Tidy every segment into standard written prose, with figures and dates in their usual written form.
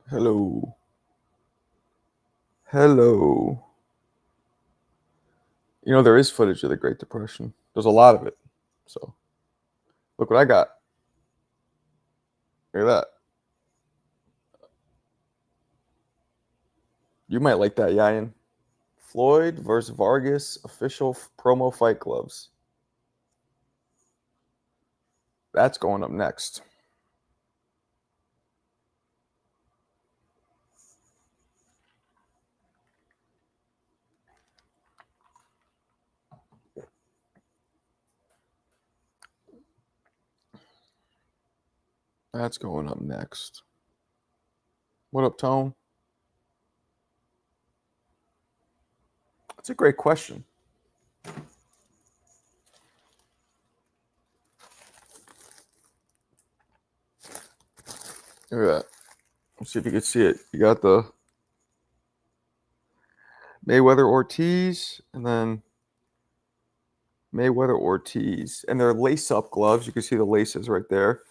Hello. Hello. There is footage of the Great Depression. There's a lot of it. So, look what I got. Look at that. You might like that, Yayan. Floyd versus Vargas official promo fight gloves. That's going up next. That's going up next. What up, Tone? That's a great question. Look at that. Let's see if you can see it. You got the Mayweather Ortiz and then Mayweather Ortiz. And they're lace up gloves. You can see the laces right there.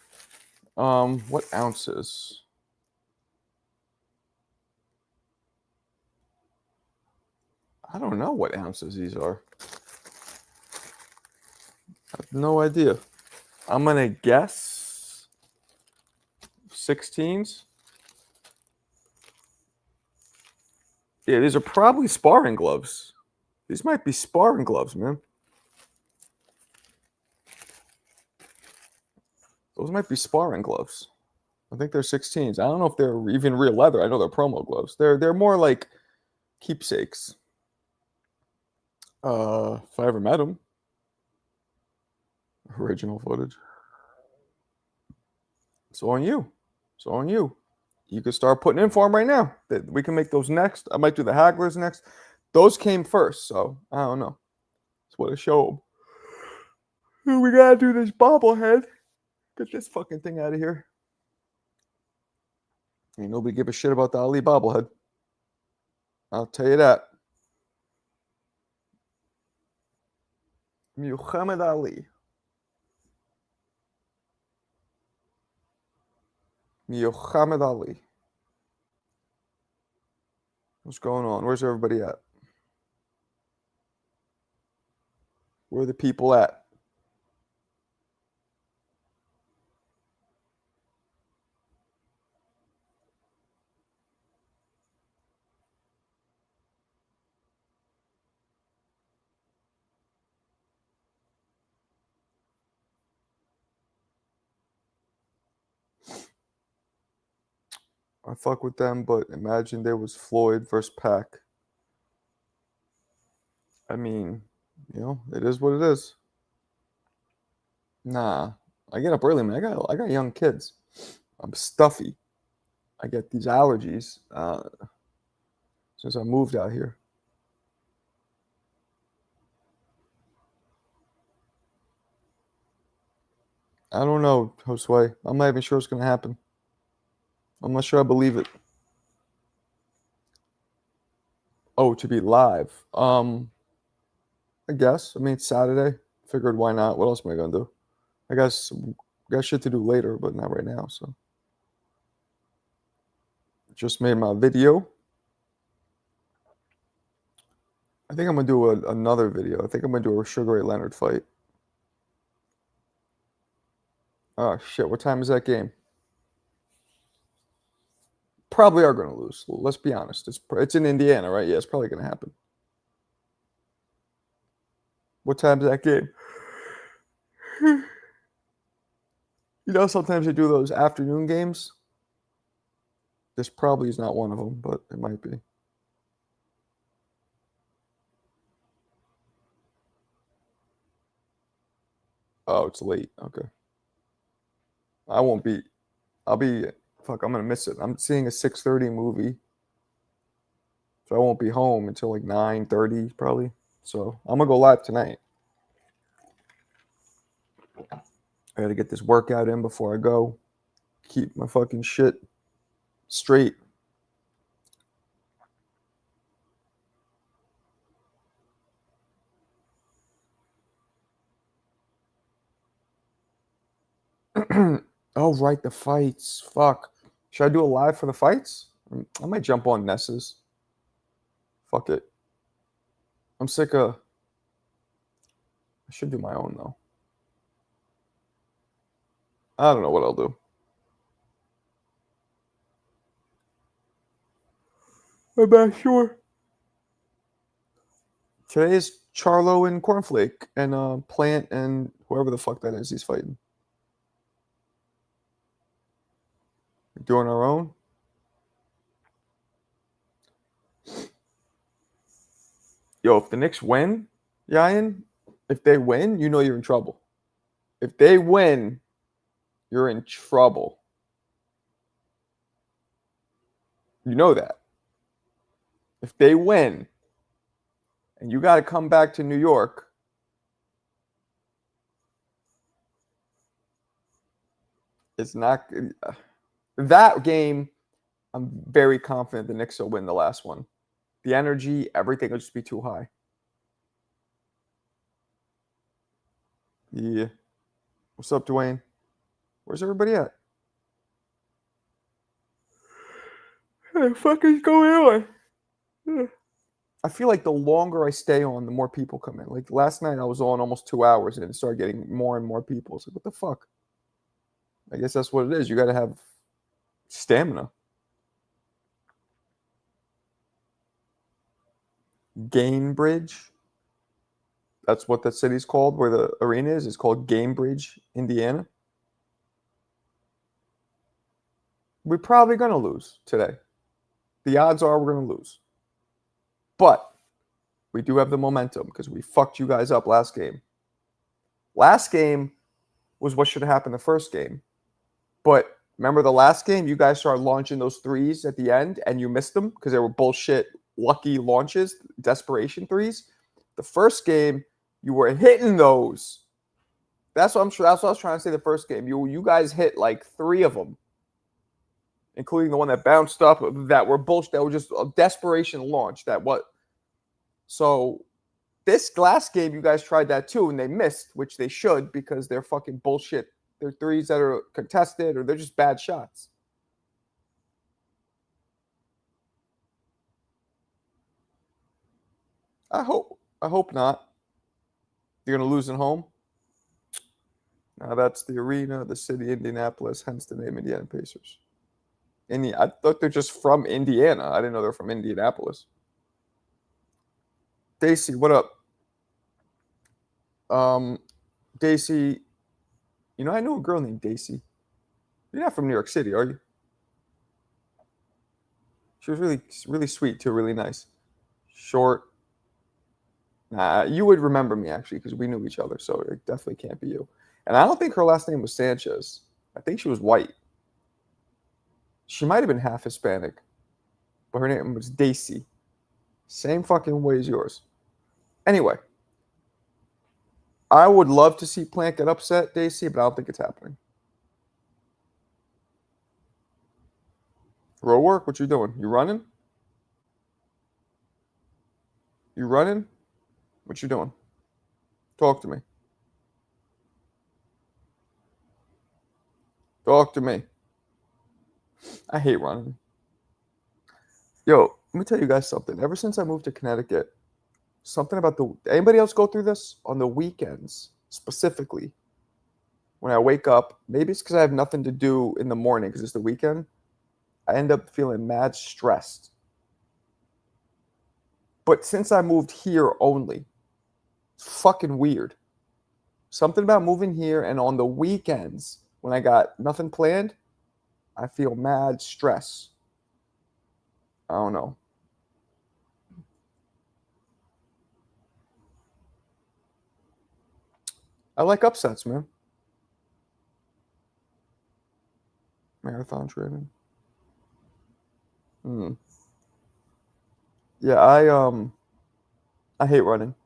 What ounces? I don't know what ounces these are. I have no idea. I'm going to guess 16s. Yeah, these are probably sparring gloves. These might be sparring gloves, man. Those might be sparring gloves. I think they're 16s. I don't know if they're even real leather. I know they're promo gloves. They're more like keepsakes. If I ever met them. Original footage. So on you. So on you. You could start putting in for them right now. We can make those next. I might do the Hagglers next. Those came first, so I don't know. That's what I show them. We gotta do this bobblehead. Get this fucking thing out of here. Ain't nobody give a shit about the Ali bobblehead. I'll tell you that. Muhammad Ali. Muhammad Ali. What's going on? Where's everybody at? Where are the people at? I fuck with them, but imagine there was Floyd versus Pac. I mean, it is what it is. Nah, I get up early, man. I got young kids. I'm stuffy. I get these allergies since I moved out here. I don't know, Josue. I'm not even sure it's gonna happen. I'm not sure I believe it. Oh, to be live. I guess. I mean, it's Saturday. Figured why not? What else am I gonna do? I guess got shit to do later, but not right now. So just made my video. I think I'm gonna do another video. I think I'm gonna do a Sugar Ray Leonard fight. Oh shit! What time is that game? Probably are gonna lose. Let's be honest. It's in Indiana, right? Yeah, it's probably gonna happen. What time is that game? Sometimes they do those afternoon games. This probably is not one of them, but it might be. Oh, it's late. Okay. I won't be. I'll be. Fuck, I'm gonna miss it. I'm seeing a 6:30 movie, so I won't be home until like 9:30 probably. So I'm gonna go live tonight. I gotta get this workout in before I go. Keep my fucking shit straight. Oh, right, the fights. Fuck. Should I do a live for the fights? I might jump on Ness's. Fuck it. I'm sick of. I should do my own though. I don't know what I'll do. I'm not sure. Today is Charlo and Cornflake and Plant and whoever the fuck that is he's fighting. We're doing our own. Yo, if the Knicks win, Yayan, if they win, you know you're in trouble. If they win, you're in trouble. You know that. If they win, and you got to come back to New York, it's not that game. I'm very confident the Knicks will win the last one. The energy, everything will just be too high. Yeah. What's up, Dwayne? Where's everybody at? What the fuck is going on? I feel like the longer I stay on, the more people come in. Like last night, I was on almost 2 hours and it started getting more and more people. It's like, what the fuck? I guess that's what it is. You got to have stamina. Gainbridge. That's what that city's called, where the arena is. It's called Gainbridge, Indiana. We're probably going to lose today. The odds are we're going to lose. But we do have the momentum because we fucked you guys up last game. Last game was what should have happened the first game. But remember the last game, you guys started launching those threes at the end and you missed them because they were bullshit lucky launches, desperation threes. The first game, you were hitting those. That's what I'm sure. That's what I was trying to say the first game. You guys hit like 3 of them, including the one that bounced up that were bullshit. That were just a desperation launch. So this last game, you guys tried that too, and they missed, which they should because they're fucking bullshit. They're threes that are contested or they're just bad shots. I hope not. You're going to lose at home? Now that's the arena, the city, Indianapolis, hence the name Indiana Pacers. I thought they're just from Indiana. I didn't know they're from Indianapolis. Daisy, what up? Daisy, I know a girl named Daisy. You're not from New York City, are you? She was really, really sweet too, really nice. Short. Nah, you would remember me actually because we knew each other, so it definitely can't be you. And I don't think her last name was Sanchez. I think she was white. She might have been half Hispanic, but her name was Daisy. Same fucking way as yours. Anyway, I would love to see Plant get upset, Daisy, but I don't think it's happening. Road work? What you doing? You running? You running? What you doing? Talk to me. Talk to me. I hate running. Yo, let me tell you guys something. Ever since I moved to Connecticut, something about anybody else go through this? On the weekends, specifically, when I wake up, maybe it's because I have nothing to do in the morning because it's the weekend, I end up feeling mad stressed. But since I moved here only, it's fucking weird. Something about moving here and on the weekends when I got nothing planned, I feel mad stress. I don't know. I like upsets, man. Marathon training. Yeah, I hate running.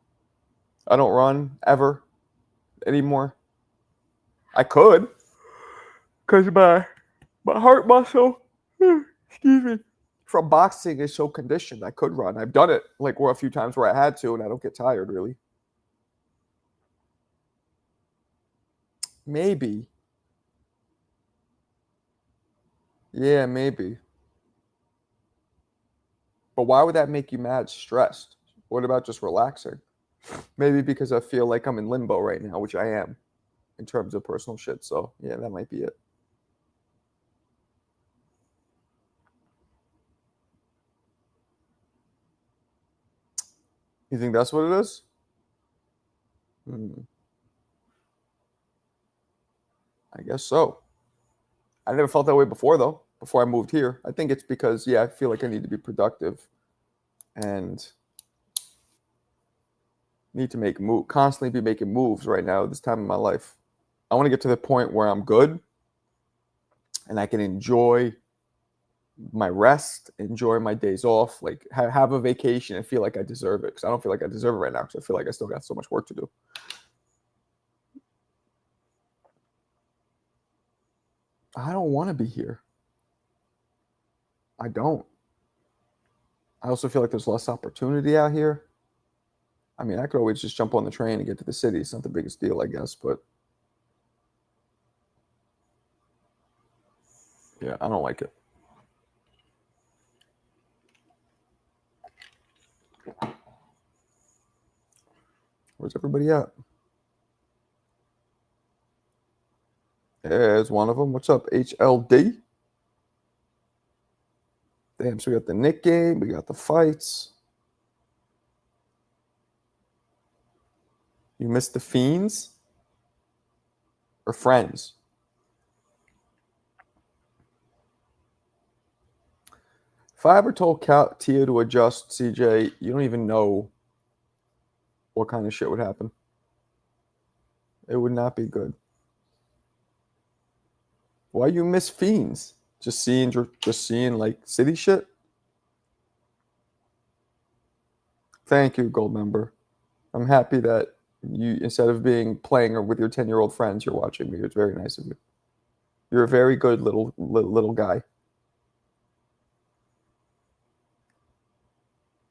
I don't run ever anymore. I could, cause my heart muscle, excuse me, from boxing is so conditioned. I could run. I've done it like a few times where I had to, and I don't get tired really. Maybe. Yeah, maybe. But why would that make you mad stressed? What about just relaxing? Maybe because I feel like I'm in limbo right now, which I am in terms of personal shit. So, yeah, that might be it. You think that's what it is? Hmm, I guess so. I never felt that way before, though, before I moved here. I think it's because, yeah, I feel like I need to be productive and need to make move, constantly be making moves right now at this time in my life. I want to get to the point where I'm good and I can enjoy my rest, enjoy my days off, like have a vacation and feel like I deserve it. Because I don't feel like I deserve it right now because I feel like I still got so much work to do. I don't want to be here. I don't. I also feel like there's less opportunity out here. I mean, I could always just jump on the train and get to the city. It's not the biggest deal, I guess, but yeah, I don't like it. Where's everybody at? There's one of them. What's up, HLD? Damn, so we got the Nick game, we got the fights. You missed the Fiends or Friends? If I ever told Tia to adjust CJ, you don't even know what kind of shit would happen. It would not be good. Why you miss Fiends? Just seeing like city shit. Thank you, gold member. I'm happy that you, instead of being playing with your 10-year-old friends, you're watching me. It's very nice of you. You're a very good little guy.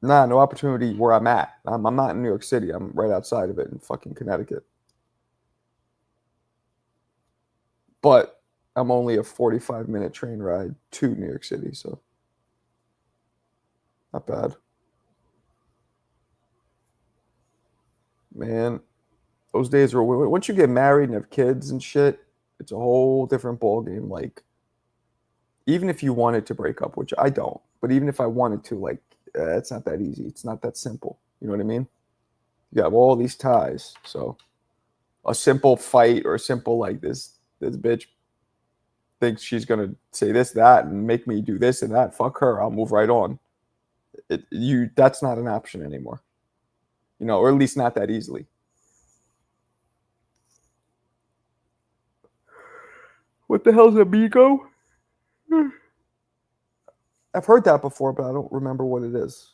Nah, no opportunity where I'm at. I'm not in New York City. I'm right outside of it in fucking Connecticut. But I'm only a 45-minute train ride to New York City, so not bad. Man, those days are once you get married and have kids and shit, it's a whole different ball game. Like, even if you wanted to break up, which I don't, but even if I wanted to, like, it's not that easy. It's not that simple. You know what I mean? You have all these ties, so a simple fight or a simple like this bitch thinks she's gonna say this, that, and make me do this and that. Fuck her. I'll move right on. That's not an option anymore. Or at least not that easily. What the hell's amigo? I've heard that before, but I don't remember what it is.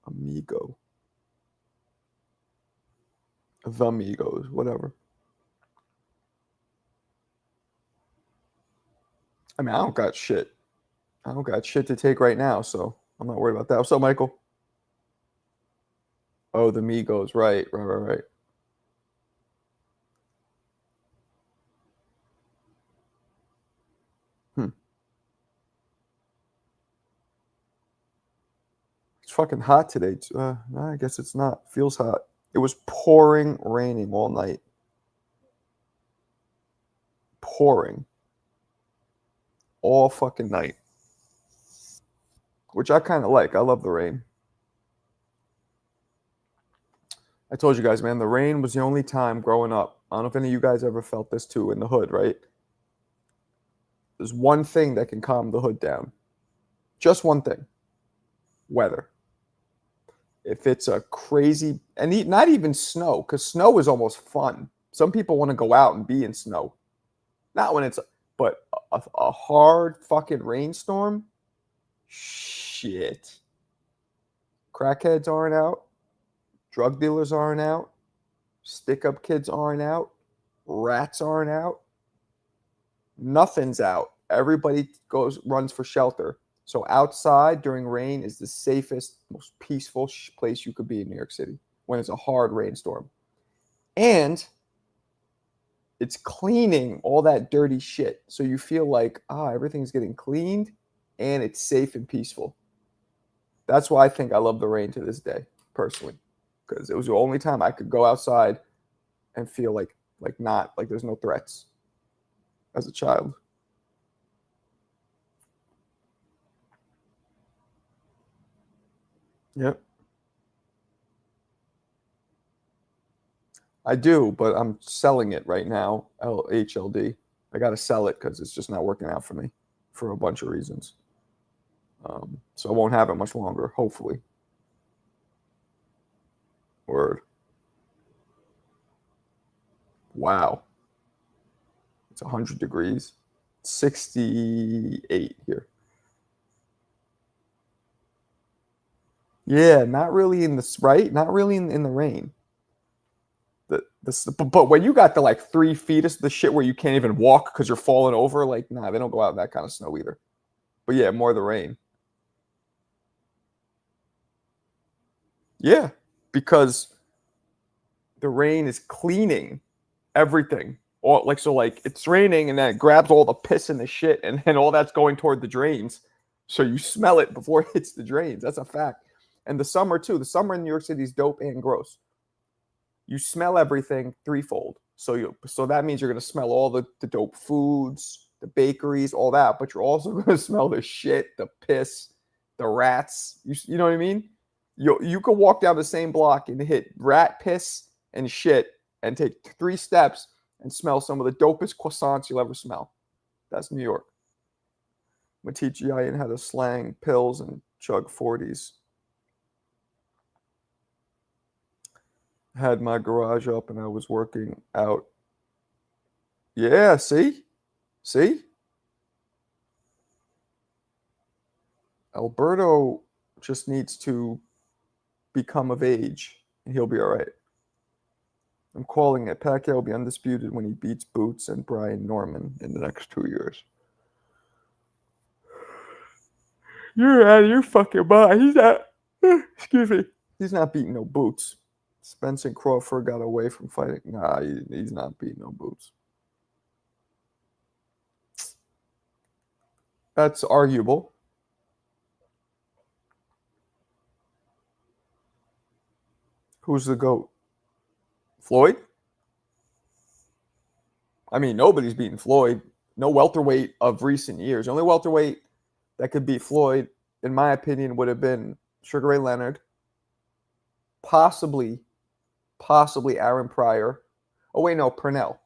Amigo. The Amigos, whatever. I mean, I don't got shit. I don't got shit to take right now, so I'm not worried about that. What's up, Michael? Oh, the Migos, right, right, right, right. Hmm. It's fucking hot today. No, I guess it's not. Feels hot. It was pouring, raining all night. Pouring all fucking night, which I kind of like. I love the rain. I told you guys, man, the rain was the only time growing up. I don't know if any of you guys ever felt this too in the hood, right? There's one thing that can calm the hood down. Just one thing: weather. If it's a crazy, and not even snow, because snow is almost fun. Some people want to go out and be in snow. Not when it's, but a hard fucking rainstorm, shit. Crackheads aren't out. Drug dealers aren't out. Stick up kids aren't out. Rats aren't out. Nothing's out. Everybody runs for shelter. So outside during rain is the safest, most peaceful place you could be in New York City when it's a hard rainstorm. And it's cleaning all that dirty shit. So you feel like, everything's getting cleaned and it's safe and peaceful. That's why I think I love the rain to this day, personally, because it was the only time I could go outside and feel like not like there's no threats as a child. Yep. I do, but I'm selling it right now, HLD. I got to sell it because it's just not working out for me for a bunch of reasons. So I won't have it much longer, hopefully. Word. Wow. It's 100 degrees. 68 here. Yeah, not really in the right. Not really in the rain. But when you got the like 3 feet of the shit where you can't even walk because you're falling over, like nah, they don't go out in that kind of snow either. But yeah, more the rain. Yeah, because the rain is cleaning everything. All like so, like it's raining and then it grabs all the piss and the shit, and then all that's going toward the drains. So you smell it before it hits the drains. That's a fact. And the summer too. The summer in New York City is dope and gross. You smell everything threefold. So that means you're gonna smell all the dope foods, the bakeries, all that, but you're also gonna smell the shit, the piss, the rats. You know what I mean? You could walk down the same block and hit rat piss and shit and take 3 steps and smell some of the dopest croissants you'll ever smell. That's New York. I'm gonna teach Ian how to slang pills and chug 40s. Had my garage up and I was working out. Yeah, see? See? Alberto just needs to become of age and he'll be all right. I'm calling it. Pacquiao will be undisputed when he beats Boots and Brian Norman in the next 2 years. You're out of your fucking mind. He's not. Excuse me. He's not beating no Boots. Spencer Crawford got away from fighting. Nah, he's not beating no Boots. That's arguable. Who's the GOAT? Floyd? I mean, nobody's beaten Floyd. No welterweight of recent years. The only welterweight that could beat Floyd, in my opinion, would have been Sugar Ray Leonard, possibly Aaron Pryor. Oh wait, no, Purnell.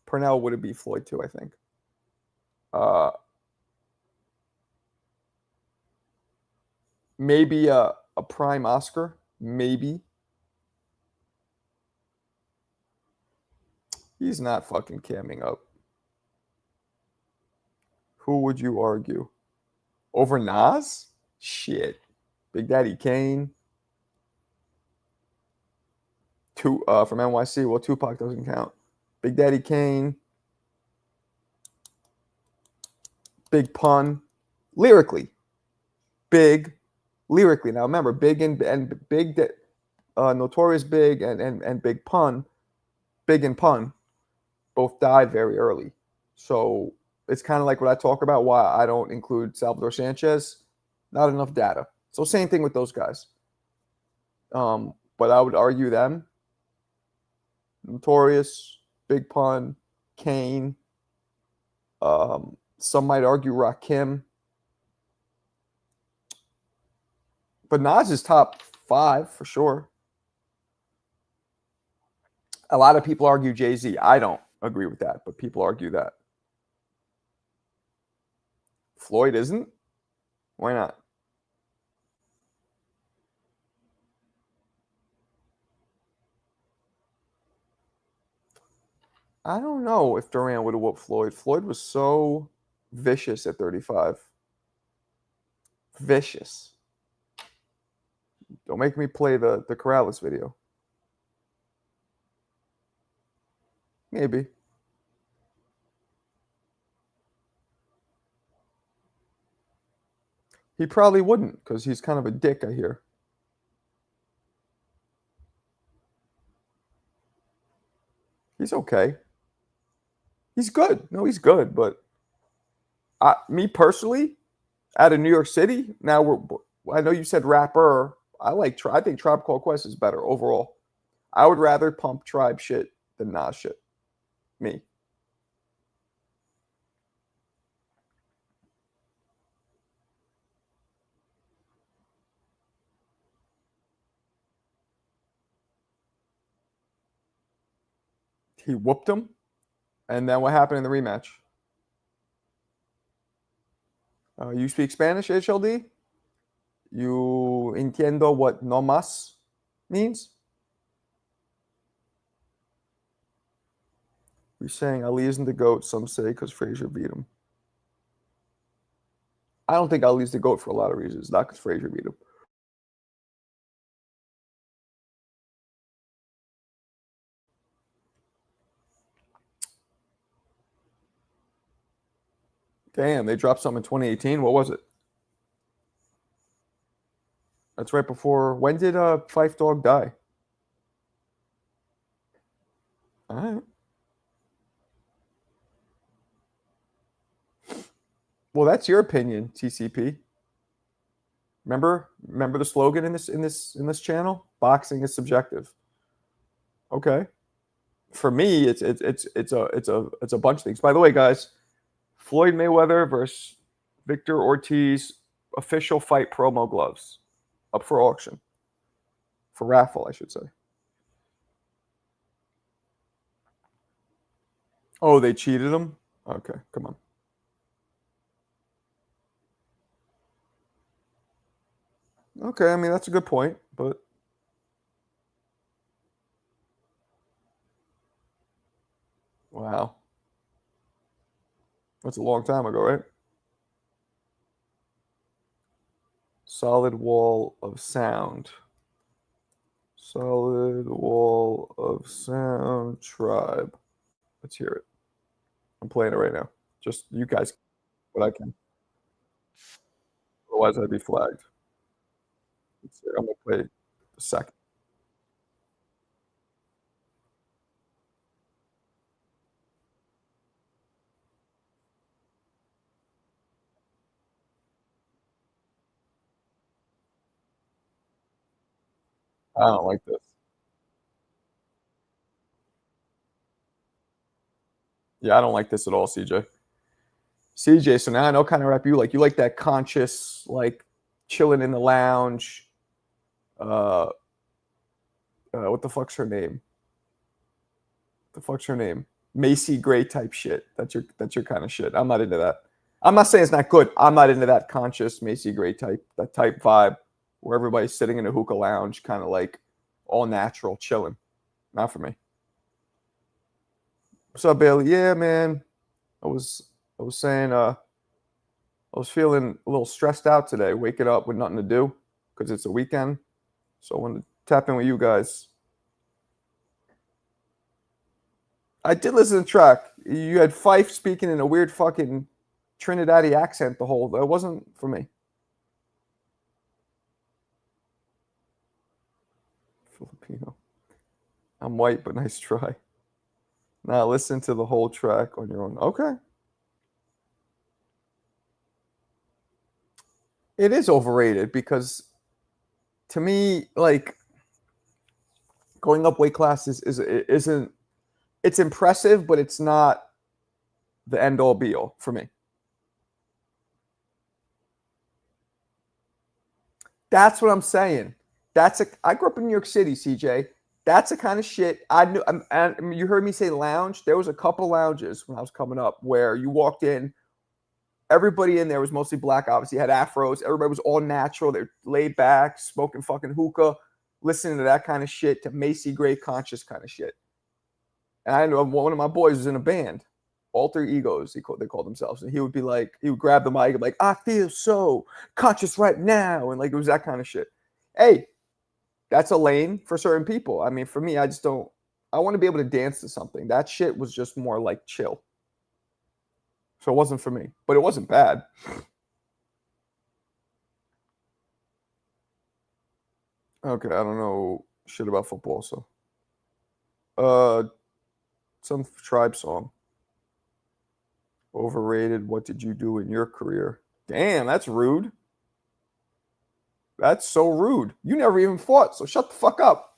Purnell would have beat Floyd too, I think. Uh, maybe a prime Oscar, maybe. He's not fucking camming up. Who would you argue? Over Nas? Shit. Big Daddy Kane. From NYC. Well, Tupac doesn't count. Big Daddy Kane. Big Pun. Lyrically. Big. Lyrically. Now remember, Big and Big, Notorious Big and Big Pun. Big and Pun both died very early. So it's kind of like what I talk about, why I don't include Salvador Sanchez. Not enough data. So same thing with those guys. But I would argue them. Notorious, Big Pun, Kane. Some might argue Rakim. But Nas is top 5 for sure. A lot of people argue Jay-Z. I don't agree with that, but people argue that. Floyd isn't? Why not? I don't know if Durant would have whooped Floyd. Floyd was so vicious at 35. Vicious. Don't make me play the Corrales video. Maybe. He probably wouldn't because he's kind of a dick, I hear. He's okay. He's good. No, he's good. But me personally, out of New York City, now I know you said rapper. I think Tribe Called Quest is better overall. I would rather pump Tribe shit than Nas shit. Me. He whooped him. And then what happened in the rematch? You speak Spanish, HLD? You entiendo what no más means? You're saying Ali isn't the GOAT, some say, because Frazier beat him. I don't think Ali's the GOAT for a lot of reasons, not because Frazier beat him. Damn, they dropped something in 2018. What was it? That's right before. When did Fife Dog die? All right. Well, that's your opinion, TCP. Remember the slogan in this channel? Boxing is subjective. Okay. For me, it's a bunch of things. By the way, guys, Floyd Mayweather versus Victor Ortiz official fight promo gloves up for auction, for raffle, I should say. Oh, they cheated him? Okay, come on. Okay, I mean, that's a good point, but wow. That's a long time ago, right? Solid wall of sound. Solid wall of sound tribe. Let's hear it. I'm playing it right now. Just you guys, but I can. Otherwise, I'd be flagged. Let's see. I'm gonna play the second. I don't like this. Yeah, I don't like this at all, CJ. CJ, so now I know kind of rap you like. You like that conscious, like chilling in the lounge. Uh, what the fuck's her name? The fuck's her name? Macy Gray type shit. That's your kind of shit. I'm not into that. I'm not saying it's not good. I'm not into that conscious Macy Gray type that type vibe where everybody's sitting in a hookah lounge, kind of like all natural, chilling. Not for me. What's up, Bailey? Yeah, man. I was I was saying I was feeling a little stressed out today, waking up with nothing to do because it's a weekend. So I wanted to tap in with you guys. I did listen to the track. You had Fife speaking in a weird fucking Trinidadian accent the whole. That wasn't for me. Filipino. I'm white, but nice try. Now listen to the whole track on your own. Okay. It is overrated because to me, like going up weight classes isn't it's impressive, but it's not the end all be all for me. That's what I'm saying. I grew up in New York City, CJ. That's the kind of shit I knew. And you heard me say lounge. There was a couple lounges when I was coming up where you walked in, everybody in there was mostly black. Obviously, had afros. Everybody was all natural. They're laid back, smoking fucking hookah, listening to that kind of shit, to Macy Gray conscious kind of shit. And I know one of my boys was in a band, Alter Egos. They called themselves, and he would be like, he would grab the mic and be like, "I feel so conscious right now," and like it was that kind of shit. Hey, that's a lane for certain people. I mean, for me, I just don't. I want to be able to dance to something. That shit was just more like chill. So it wasn't for me, but it wasn't bad. Okay, I don't know shit about football, so uh, some tribe song. Overrated. What did you do in your career? Damn, that's rude. That's so rude. You never even fought, so shut the fuck up.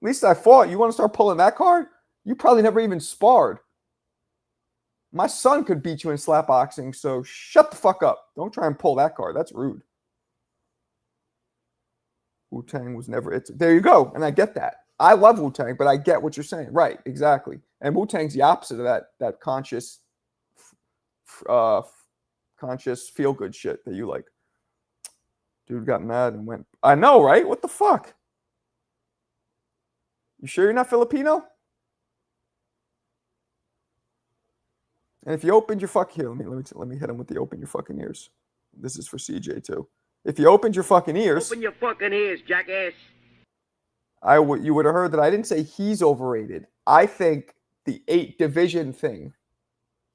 At least I fought. You want to start pulling that card? You probably never even sparred. My son could beat you in slap boxing, so shut the fuck up. Don't try and pull that card. That's rude. Wu-Tang was never it. There you go. And I get that. I love Wu-Tang, but I get what you're saying. Right, exactly. And Wu-Tang's the opposite of that conscious feel-good shit that you like. Dude got mad and went, I know, right? What the fuck? You sure you're not Filipino? And if you opened your fucking here, let me hit him with the open your fucking ears. This is for CJ too. If you opened your fucking ears, open your fucking ears, jackass. You would have heard that I didn't say he's overrated. I think the 8 division thing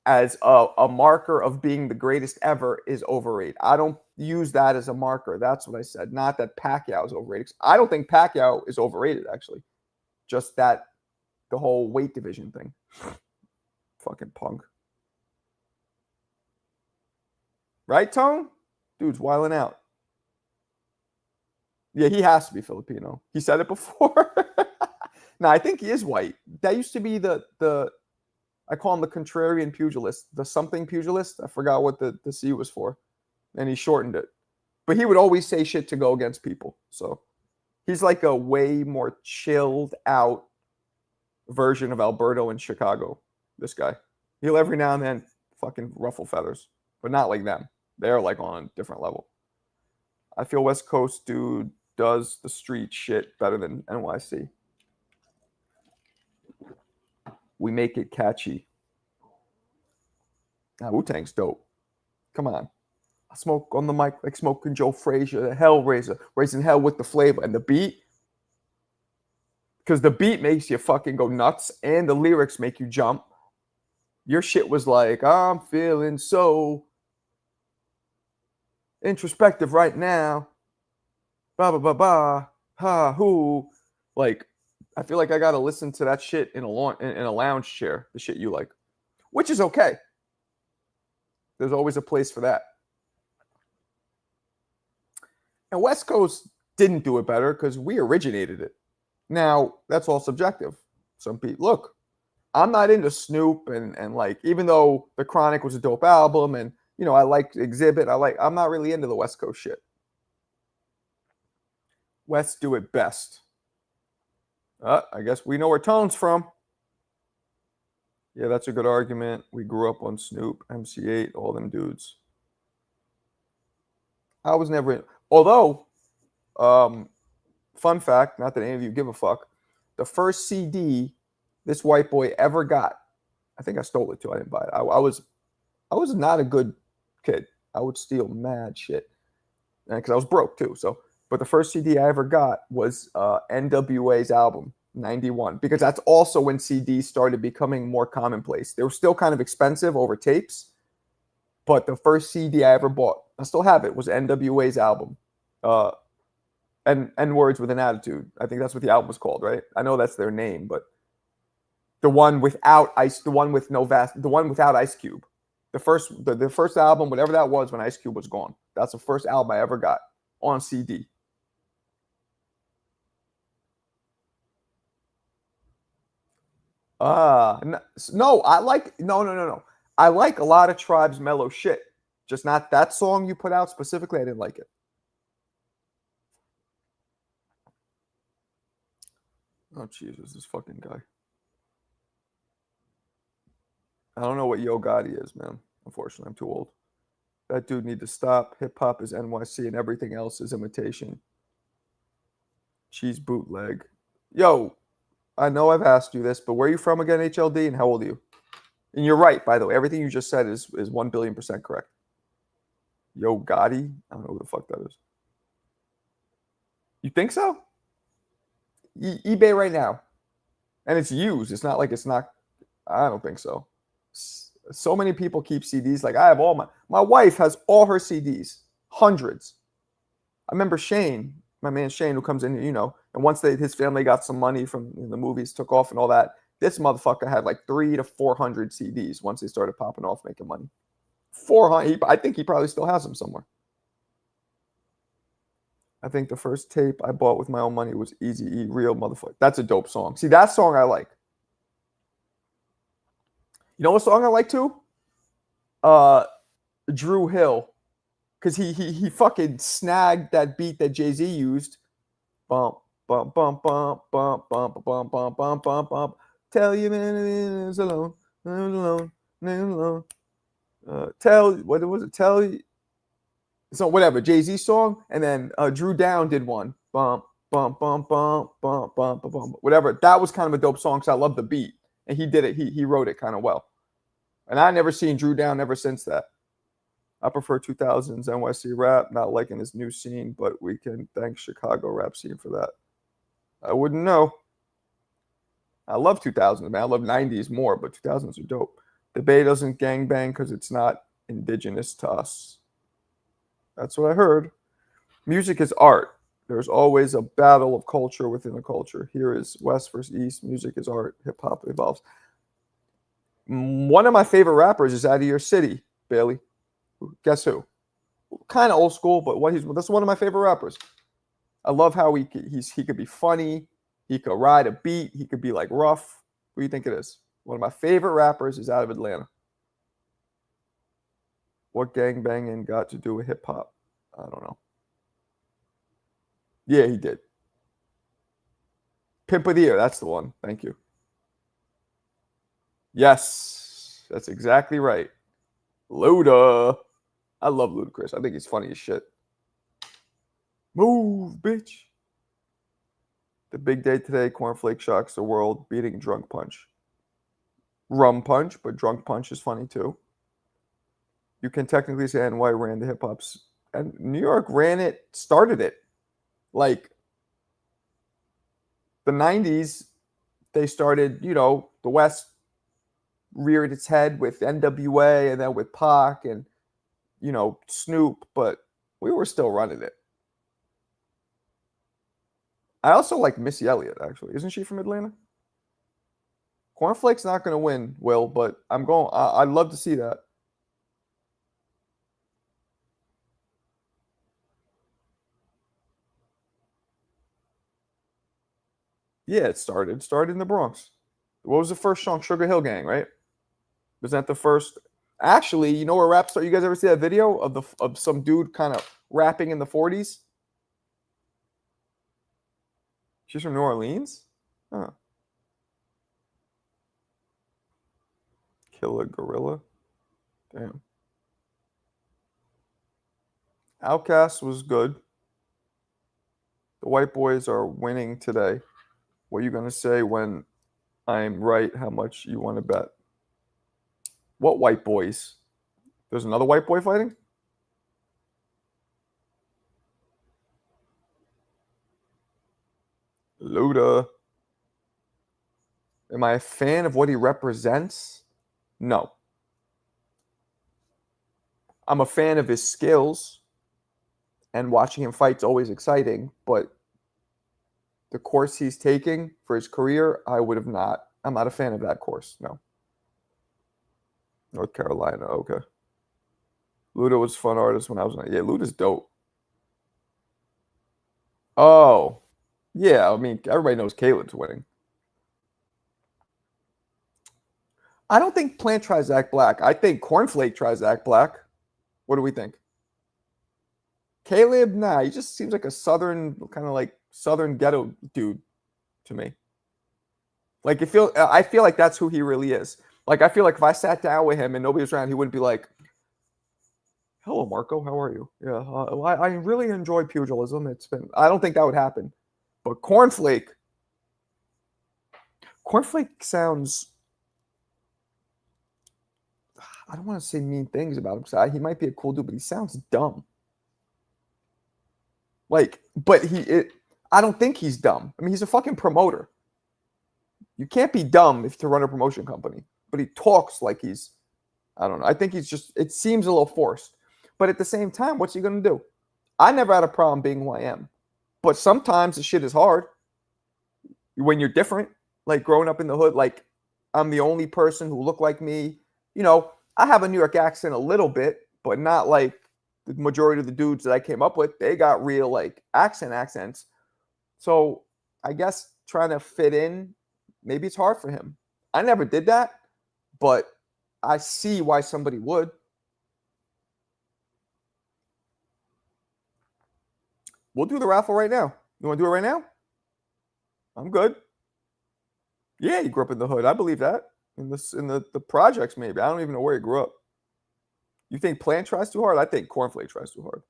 as a marker of being the greatest ever is overrated. I don't use that as a marker. That's what I said. Not that Pacquiao is overrated. I don't think Pacquiao is overrated, actually. Just that the whole weight division thing. Fucking punk. Right, Tone? Dude's wilding out. Yeah, he has to be Filipino. He said it before. No, I think he is white. That used to be the I call him the contrarian pugilist, the something pugilist. I forgot what the C was for. And he shortened it. But he would always say shit to go against people. So he's like a way more chilled out version of Alberto in Chicago. This guy. He'll every now and then fucking ruffle feathers. But not like them. They're like on a different level. I feel West Coast dude does the street shit better than NYC. We make it catchy. Nah, Wu-Tang's dope. Come on. I smoke on the mic like smoking Joe Frazier, the Hellraiser, raising hell with the flavor. And the beat, because the beat makes you fucking go nuts and the lyrics make you jump. Your shit was like, I'm feeling so introspective right now. Ba ba ba ba. Ha hoo. Like, I feel like I gotta listen to that shit in a lounge chair, the shit you like. Which is okay. There's always a place for that. And West Coast didn't do it better because we originated it. Now, that's all subjective. Some people, look, I'm not into Snoop and like, even though The Chronic was a dope album and, you know, I like Exhibit, I'm not really into the West Coast shit. West do it best. I guess we know where Tone's from. Yeah, that's a good argument. We grew up on Snoop, MC8, all them dudes. I was never in. Although, fun fact, not that any of you give a fuck, the first CD this white boy ever got, I think I stole it too. I didn't buy it. I was not a good kid. I would steal mad shit, because I was broke too. So, but the first CD I ever got was NWA's album, 91, because that's also when CDs started becoming more commonplace. They were still kind of expensive over tapes, but the first CD I ever bought, I still have it, was NWA's album. And Words with an Attitude. I think that's what the album was called, right? I know that's their name, but the one without Ice, the one with the one without Ice Cube. The first album, whatever that was, when Ice Cube was gone. That's the first album I ever got on CD. No, I like no. I like a lot of Tribe's mellow shit. Just not that song you put out specifically. I didn't like it. Oh, Jesus, this fucking guy. I don't know what Yo Gotti is, man. Unfortunately, I'm too old. That dude need to stop. Hip-hop is NYC and everything else is imitation. Cheese bootleg. Yo, I know I've asked you this, but where are you from again, HLD, and how old are you? And you're right, by the way. Everything you just said is 1 billion% correct. Yo Gotti? I don't know who the fuck that is. You think so? eBay right now. And it's used. It's not like it's not. I don't think so. So many people keep CDs. Like, I have all my wife has all her CDs. Hundreds. I remember Shane, my man Shane, who comes in, you know, and once his family got some money from the movies, took off and all that, This motherfucker had like 300 to 400 CDs once they started popping off making money. 400. I think he probably still has them somewhere. I think the first tape I bought with my own money was Eazy-E, Real Motherfucker. That's a dope song. See, that song I like. You know what song I like too? Drew Hill. Because he fucking snagged that beat that Jay-Z used. Bump, bump, bump, bump, bump, bump, bump, bump, bump, bump, bump. Tell you man is alone, alone, alone. What was it? Tell you. So whatever, Jay-Z song, and then Drew Down did one. Bump, bump, bump, bump, bump, bump, bump, whatever. That was kind of a dope song because I love the beat. And he did it. He wrote it kind of well. And I never seen Drew Down ever since that. I prefer 2000s NYC rap, not liking this new scene, but we can thank Chicago rap scene for that. I wouldn't know. I love 2000s, man. I love 90s more, but 2000s are dope. The Bay doesn't gangbang because it's not indigenous to us. That's what I heard. Music is art. There's always a battle of culture within a culture. Here is West versus East. Music is art. Hip-hop evolves. One of my favorite rappers is out of your city, Bailey. Guess who? Kind of old school, but that's one of my favorite rappers. I love how he could be funny. He could ride a beat. He could be like rough. Who do you think it is? One of my favorite rappers is out of Atlanta. What gangbanging got to do with hip hop? I don't know. Yeah, he did. Pimp of the Year. That's the one. Thank you. Yes, that's exactly right. Luda. I love Ludacris. I think he's funny as shit. Move, bitch. The big day today. Cornflake shocks the world. Beating Drunk Punch. Rum Punch, but Drunk Punch is funny too. You can technically say NY ran the hip hops. And New York ran it, started it. Like the 90s, they started, the West reared its head with NWA and then with Pac and, Snoop, but we were still running it. I also like Missy Elliott, actually. Isn't she from Atlanta? Cornflake's not going to win, Will, but I'd love to see that. Yeah, it started in the Bronx. What was the first song? Sugar Hill Gang, right? Was that the first? Actually, you know where rap started? You guys ever see that video of some dude kind of rapping in the 40s? She's from New Orleans? Huh. Kill a gorilla? Damn. Outcast was good. The white boys are winning today. What are you going to say when I'm right? How much you want to bet? What white boys? There's another white boy fighting? Luda. Am I a fan of what he represents? No. I'm a fan of his skills, and watching him fight is always exciting, but the course he's taking for his career, I'm not a fan of that course, no. North Carolina, okay. Luda was a fun artist when I was yeah, Luda's dope. Oh, yeah, I mean, everybody knows Caleb's winning. I don't think Plant tries to act black. I think Cornflake tries to act black. What do we think? Caleb, nah, he just seems like a southern ghetto dude to me. Like I feel like that's who he really is. Like I feel like if I sat down with him and nobody was around, he wouldn't be like, "Hello, Marco, how are you?" Yeah, I really enjoy pugilism. I don't think that would happen. But Cornflake sounds. I don't want to say mean things about him because he might be a cool dude, but he sounds dumb. I don't think he's dumb. I mean, he's a fucking promoter. You can't be dumb to run a promotion company. But he talks like I don't know. I think it seems a little forced. But at the same time, what's he going to do? I never had a problem being who I am. But sometimes the shit is hard when you're different. Like growing up in the hood, like I'm the only person who looked like me. You know, I have a New York accent a little bit, but not like the majority of the dudes that I came up with. They got real like accents. So I guess trying to fit in, maybe it's hard for him. I never did that, but I see why somebody would. We'll do the raffle right now. You want to do it right now? I'm good. Yeah, he grew up in the hood. I believe that. In the projects, maybe. I don't even know where he grew up. You think Plant tries too hard? I think Cornflake tries too hard.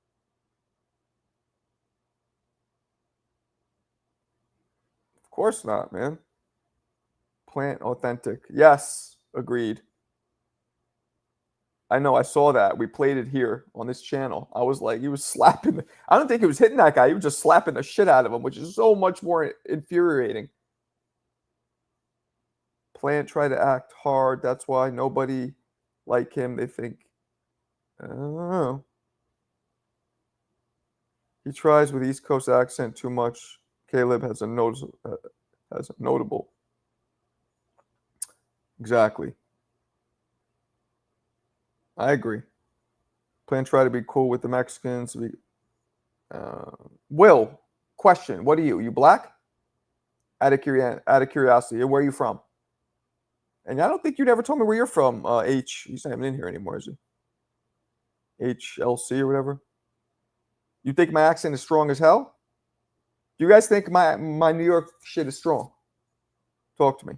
Of course not, man. Plant authentic. Yes, agreed. I know. I saw that. We played it here on this channel. I was like, he was slapping. I don't think he was hitting that guy. He was just slapping the shit out of him, which is so much more infuriating. Plant tried to act hard. That's why nobody like him. They think, I don't know. He tries with East Coast accent too much. Caleb has a notable. Exactly. I agree. Plan try to be cool with the Mexicans. Will, question. What are you? You black? Out of curiosity, where are you from? And I don't think you ever told me where you're from, H. He's not even in here anymore, is he? HLC or whatever. You think my accent is strong as hell? Do you guys think my New York shit is strong? Talk to me.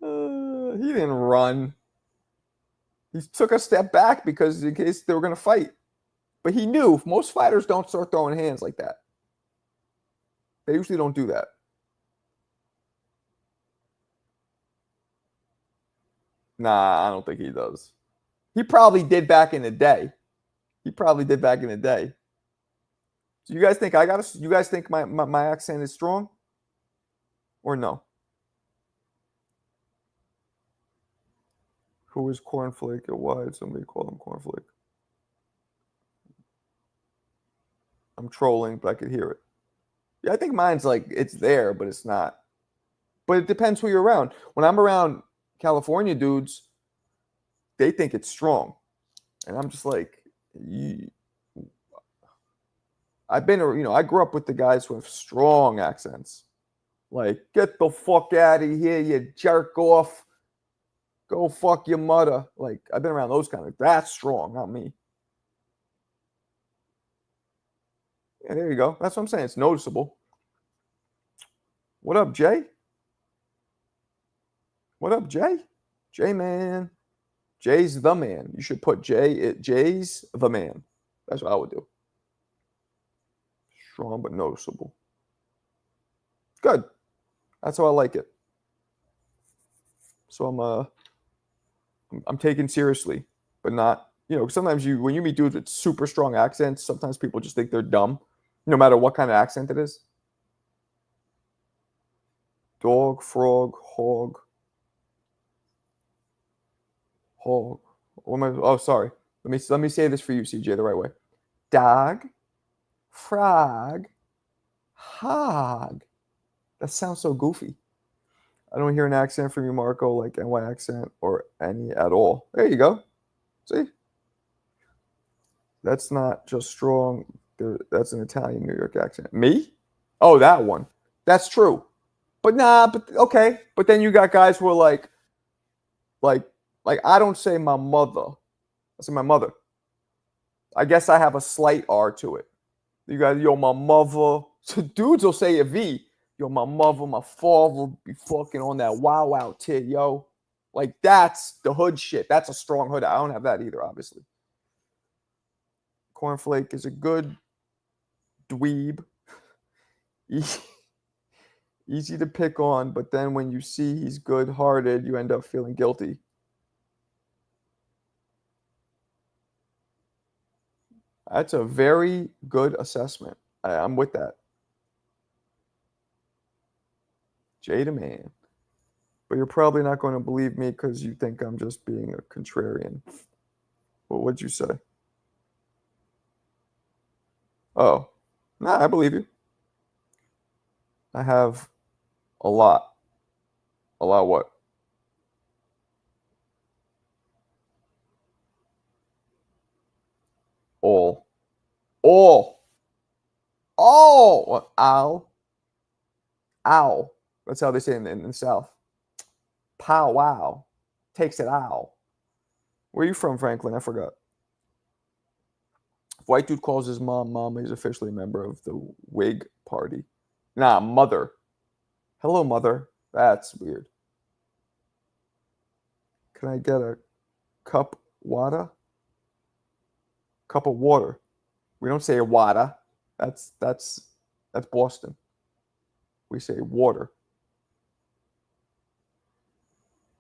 He didn't run. He took a step back because in case they were going to fight. But he knew most fighters don't start throwing hands like that. They usually don't do that. Nah, I don't think he does. He probably did back in the day. So you guys think you guys think my accent is strong? Or no? Who is Cornflake and why did somebody call him Cornflake? I'm trolling, but I could hear it. Yeah, I think mine's like it's there, but it's not. But it depends who you're around. When I'm around California dudes, they think it's strong. And I'm just like, I've been, I grew up with the guys who have strong accents. Like, get the fuck out of here, you jerk off. Go fuck your mother. Like, I've been around those kind of, that's strong, not me. Yeah, there you go. That's what I'm saying. It's noticeable. What up, Jay? What up, Jay? Jay, man. Jay's the man. You should put Jay's the man. That's what I would do. Strong but noticeable. Good. That's how I like it. So I'm taken seriously, but not, sometimes when you meet dudes with super strong accents, sometimes people just think they're dumb, no matter what kind of accent it is. Dog, frog, hog. Hog. Oh, sorry. Let me say this for you, CJ, the right way. Dog, frog, hog. That sounds so goofy. I don't hear an accent from you, Marco, like NY accent or any at all. There you go. See? That's not just strong. That's an Italian New York accent. Me? Oh, that one. That's true. But okay. But then you got guys who are like I don't say my mother. I say my mother. I guess I have a slight R to it. You guys, yo, my mother. So dudes will say a V. Yo, my mother, my father will be fucking on that wow out tit, yo. Like, that's the hood shit. That's a strong hood. I don't have that either, obviously. Cornflake is a good dweeb. Easy to pick on, but then when you see he's good-hearted, you end up feeling guilty. That's a very good assessment. I'm with that. Jada man. But you're probably not going to believe me because you think I'm just being a contrarian. Well, what'd you say? Oh. Nah, I believe you. I have a lot. A lot what? All. All. Oh, what? Ow. Ow. That's how they say in the South. Pow wow. Takes it ow. Where are you from, Franklin? I forgot. If white dude calls his mom mama, he's officially a member of the Whig Party. Nah, mother. Hello, mother. That's weird. Can I get a cup water? Cup of water. We don't say water. That's Boston. We say water.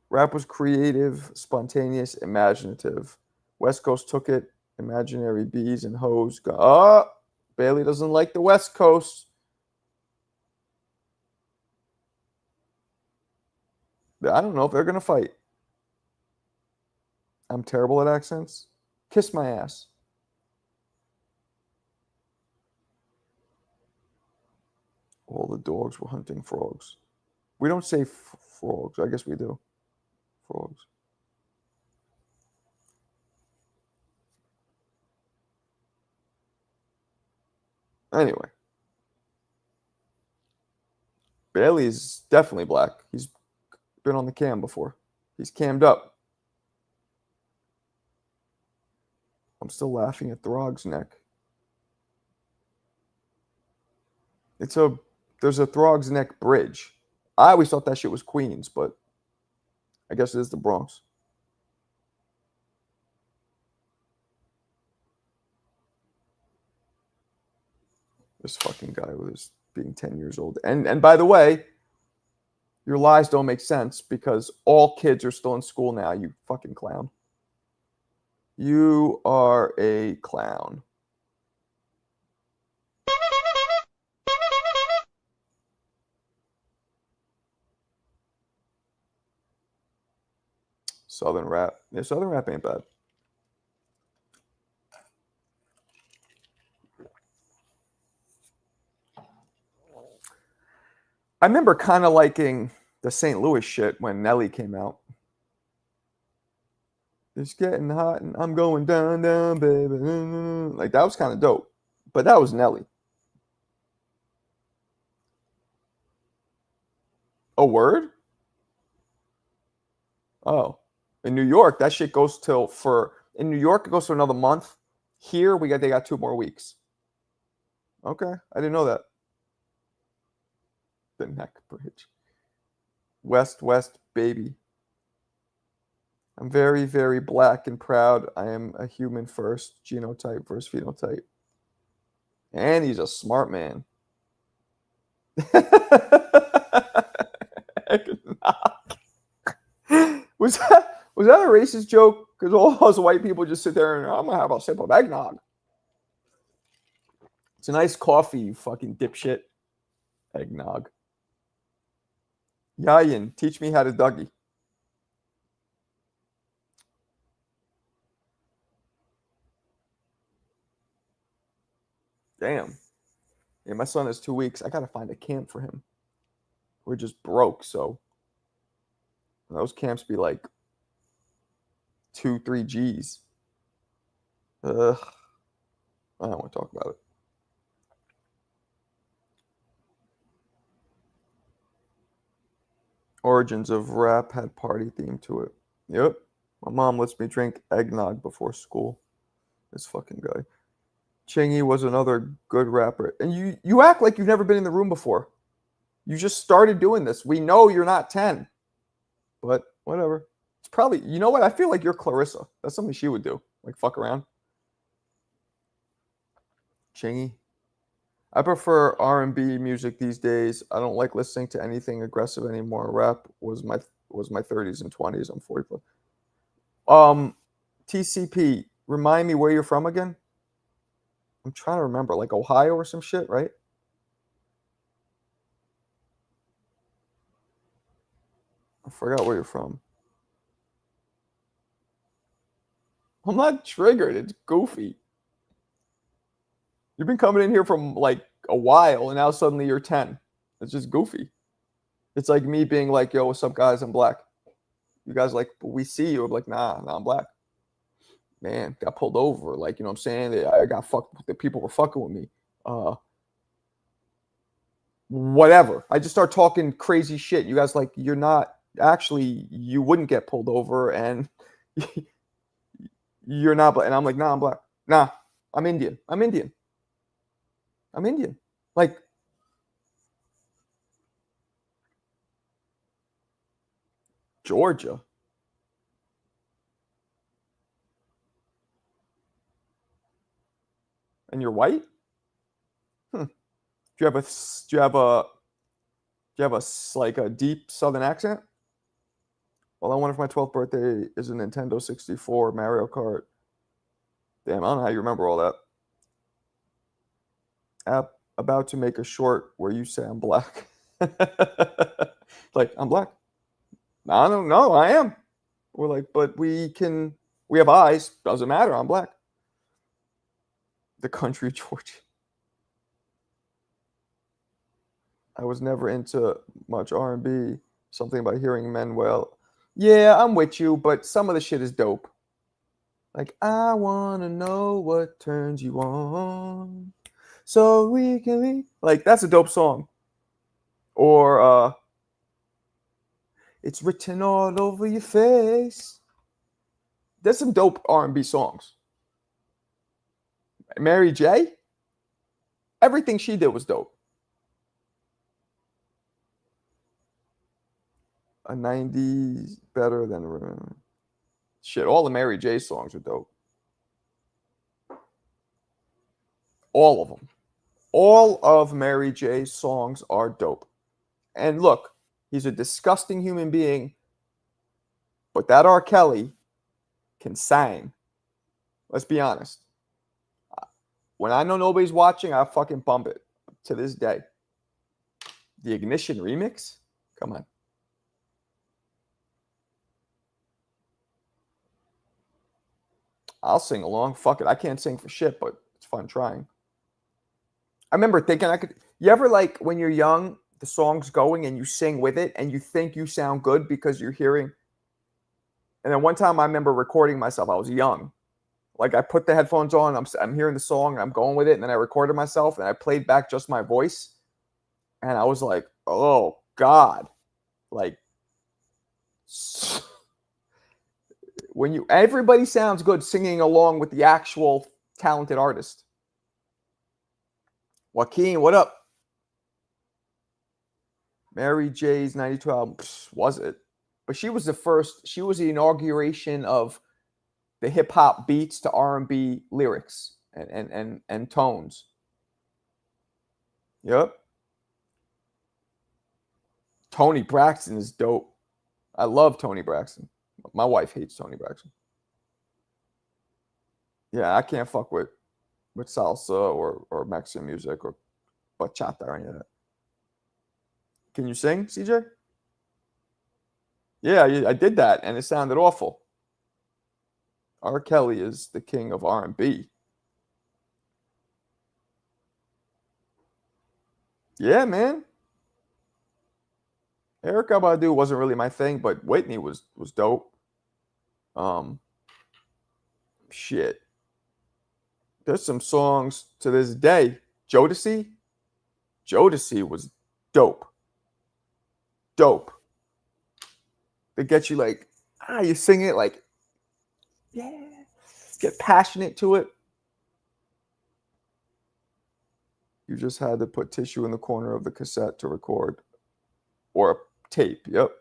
Rap was creative, spontaneous, imaginative. West Coast took it. Imaginary bees and hoes. Oh, Bailey doesn't like the West Coast. I don't know if they're going to fight. I'm terrible at accents. Kiss my ass. All the dogs were hunting frogs. We don't say frogs. I guess we do. Frogs. Anyway. Bailey's definitely black. He's been on the cam before. He's cammed up. I'm still laughing at Throg's neck. There's a Throg's Neck bridge. I always thought that shit was Queens, but I guess it is the Bronx. This fucking guy with his being 10 years old. And by the way, your lies don't make sense because all kids are still in school now, you fucking clown. You are a clown. Southern rap. Yeah, Southern rap ain't bad. I remember kind of liking the St. Louis shit when Nelly came out. It's getting hot and I'm going down, down, baby. Like, that was kind of dope. But that was Nelly. A word? Oh. In New York, that shit goes in New York, it goes for another month. Here, they got 2 more weeks. Okay. I didn't know that. The neck bridge. West, West, baby. I'm very, very black and proud. I am a human first, genotype versus phenotype. And he's a smart man. was that a racist joke? Because all those white people just sit there and I'm gonna have a sip of eggnog. It's a nice coffee, you fucking dipshit. Eggnog. Yayin, teach me how to Dougie. Damn. Yeah, my son has 2 weeks. I gotta find a camp for him. We're just broke, so those camps be like 2, 3 G's. Ugh. I don't want to talk about it. Origins of rap had party theme to it. Yep. My mom lets me drink eggnog before school. This fucking guy. Chingy was another good rapper. And you act like you've never been in the room before. You just started doing this. We know you're not 10. But whatever. It's probably, you know what? I feel like you're Clarissa. That's something she would do. Like, fuck around. Chingy. I prefer R&B music these days. I don't like listening to anything aggressive anymore. Rap was my 30s and 20s. I'm 45. TCP, remind me where you're from again? I'm trying to remember, like Ohio or some shit, right? I forgot where you're from. I'm not triggered. It's goofy. You've been coming in here from like a while, and now suddenly you're 10. It's just goofy. It's like me being like, yo, what's up, guys? I'm black. You guys like, we see you. I'm like, nah, I'm black. Man, got pulled over. Like, you know what I'm saying? I got fucked. The people were fucking with me. Whatever. I just start talking crazy shit. You guys like, you're not actually, you wouldn't get pulled over, and you're not black. And I'm like, nah, I'm black. Nah, I'm Indian. I'm Indian. I'm Indian. Like, Georgia. And you're white? Hmm. Do you have a like a deep Southern accent? Well, I wonder if my 12th birthday is a Nintendo 64, Mario Kart. Damn, I don't know how you remember all that. App about to make a short where you say I'm black. Like, I'm black. I don't know. I am. We're like, but we have eyes. Doesn't matter. I'm black. The country of Georgia. I was never into much R&B. Something about hearing men well. Yeah, I'm with you, but some of the shit is dope. Like, I want to know what turns you on so we can be. Like, that's a dope song. Or, it's written all over your face. There's some dope R&B songs. Mary J, everything she did was dope. A 90s better than shit. All the Mary J songs are dope. All of them. All of Mary J's songs are dope. And look, he's a disgusting human being, but that R. Kelly can sing. Let's be honest. When I know nobody's watching, I fucking bump it to this day. The Ignition remix? Come on. I'll sing along. Fuck it. I can't sing for shit, but it's fun trying. I remember thinking I could. You ever like when you're young, the song's going and you sing with it and you think you sound good because you're hearing. And then one time I remember recording myself. I was young. Like I put the headphones on, I'm hearing the song, I'm going with it, and then I recorded myself and I played back just my voice. And I was like, oh God. Like when everybody sounds good singing along with the actual talented artist. Joaquin, what up? Mary J's 92 album, was it? But she was the inauguration of the hip hop beats to R&B lyrics and tones. Yep. Tony Braxton is dope. I love Tony Braxton. My wife hates Tony Braxton. Yeah, I can't fuck with salsa or Mexican music or bachata or any of that. Can you sing, CJ? Yeah, I did that, and it sounded awful. R. Kelly is the king of R&B. Yeah, man. Erykah Badu wasn't really my thing, but Whitney was dope. Shit. There's some songs to this day. Jodeci was dope. Dope. They get you like, you sing it like, yeah, get passionate to it. You just had to put tissue in the corner of the cassette to record. Or a tape, yep.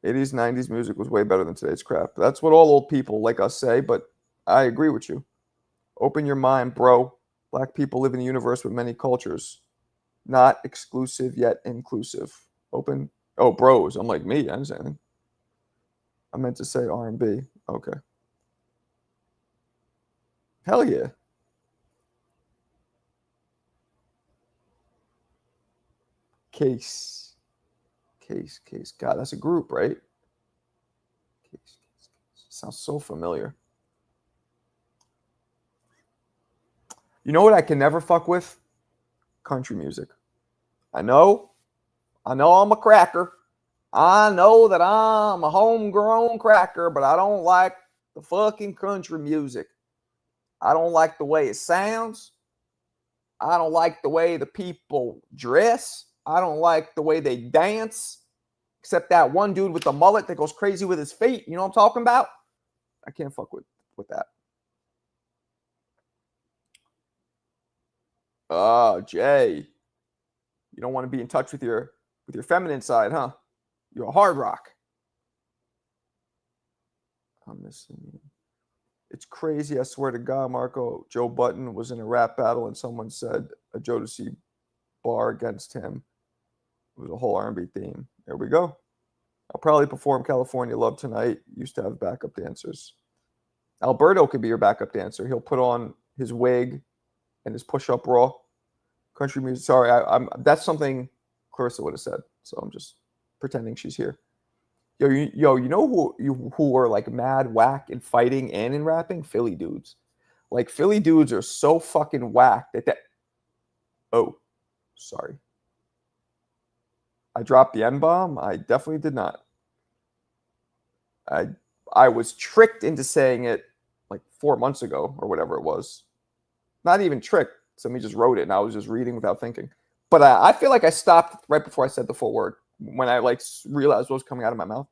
80s, 90s music was way better than today's crap. That's what all old people like us say, but I agree with you. Open your mind, bro. Black people live in a universe with many cultures. Not exclusive yet inclusive. Open. Oh, bros. I'm like me. I didn't say anything. I meant to say R&B. Okay. Hell yeah. Case. God, that's a group, right? Case. Sounds so familiar. You know what I can never fuck with? Country music. I know I'm a cracker. I know that I'm a homegrown cracker, but I don't like the fucking country music. I don't like the way it sounds. I don't like the way the people dress. I don't like the way they dance. Except that one dude with the mullet that goes crazy with his feet. You know what I'm talking about? I can't fuck with that. Oh, Jay. You don't want to be in touch with your feminine side, huh? You're a hard rock. I'm missing you. It's crazy. I swear to God, Marco. Joe Button was in a rap battle and someone said a Jodeci bar against him. It was a whole R&B theme. There we go. I'll probably perform California Love tonight. Used to have backup dancers. Alberto could be your backup dancer. He'll put on his wig and his push-up bra. Country music. Sorry, I'm. That's something Clarissa would have said. So I'm just pretending she's here. You know who are like mad whack in fighting and in rapping? Philly dudes. Like Philly dudes are so fucking whack that. Oh, sorry. I dropped the N-bomb. I definitely did not. I was tricked into saying it like 4 months ago or whatever it was. Not even tricked. Somebody just wrote it and I was just reading without thinking. But I feel like I stopped right before I said the full word when I like realized what was coming out of my mouth.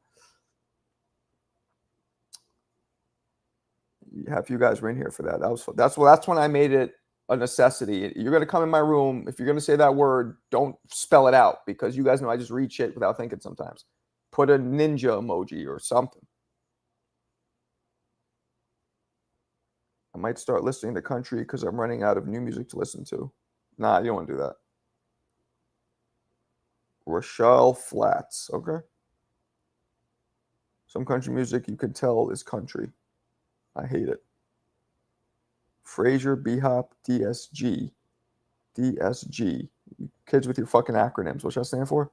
Half you guys were in here for that. That's when I made it a necessity. You're gonna come in my room. If you're gonna say that word, don't spell it out because you guys know I just read shit without thinking sometimes. Put a ninja emoji or something. I might start listening to country because I'm running out of new music to listen to. Nah, you don't want to do that. Rochelle Flats. Okay. Some country music you can tell is country. I hate it. Fraser, B-Hop, DSG. DSG. You kids with your fucking acronyms. What's that stand for?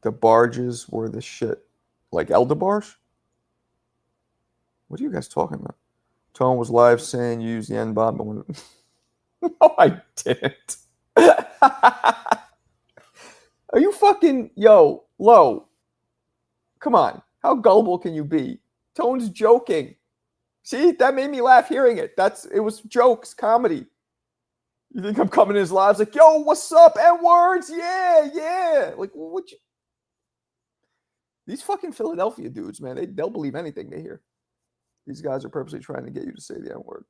The barges were the shit. Like Eldebarge? What are you guys talking about? Tone was live saying you use the N-bomb. No, I didn't. Are you fucking... Yo, Low. Come on. How gullible can you be? Tone's joking. See, that made me laugh hearing it. It was jokes, comedy. You think I'm coming in his lives like, yo, what's up? N-words? Yeah. Like, what you... These fucking Philadelphia dudes, man, they'll believe anything they hear. These guys are purposely trying to get you to say the N-word.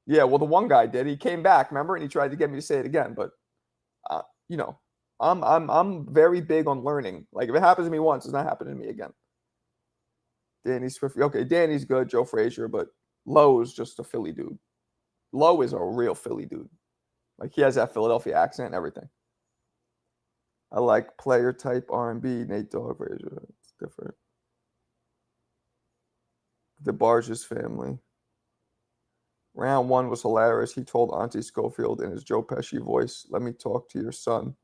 Yeah, well, the one guy did. He came back, remember, and he tried to get me to say it again. But, you know, I'm very big on learning. Like, if it happens to me once, it's not happening to me again. Danny Swift. Okay, Danny's good. Joe Frazier, but Lowe is just a Philly dude. Lowe is a real Philly dude. Like, he has that Philadelphia accent and everything. I like player type R&B. Nate Dogg Frazier. It's different. The Barges family. Round one was hilarious. He told Auntie Schofield in his Joe Pesci voice, "Let me talk to your son."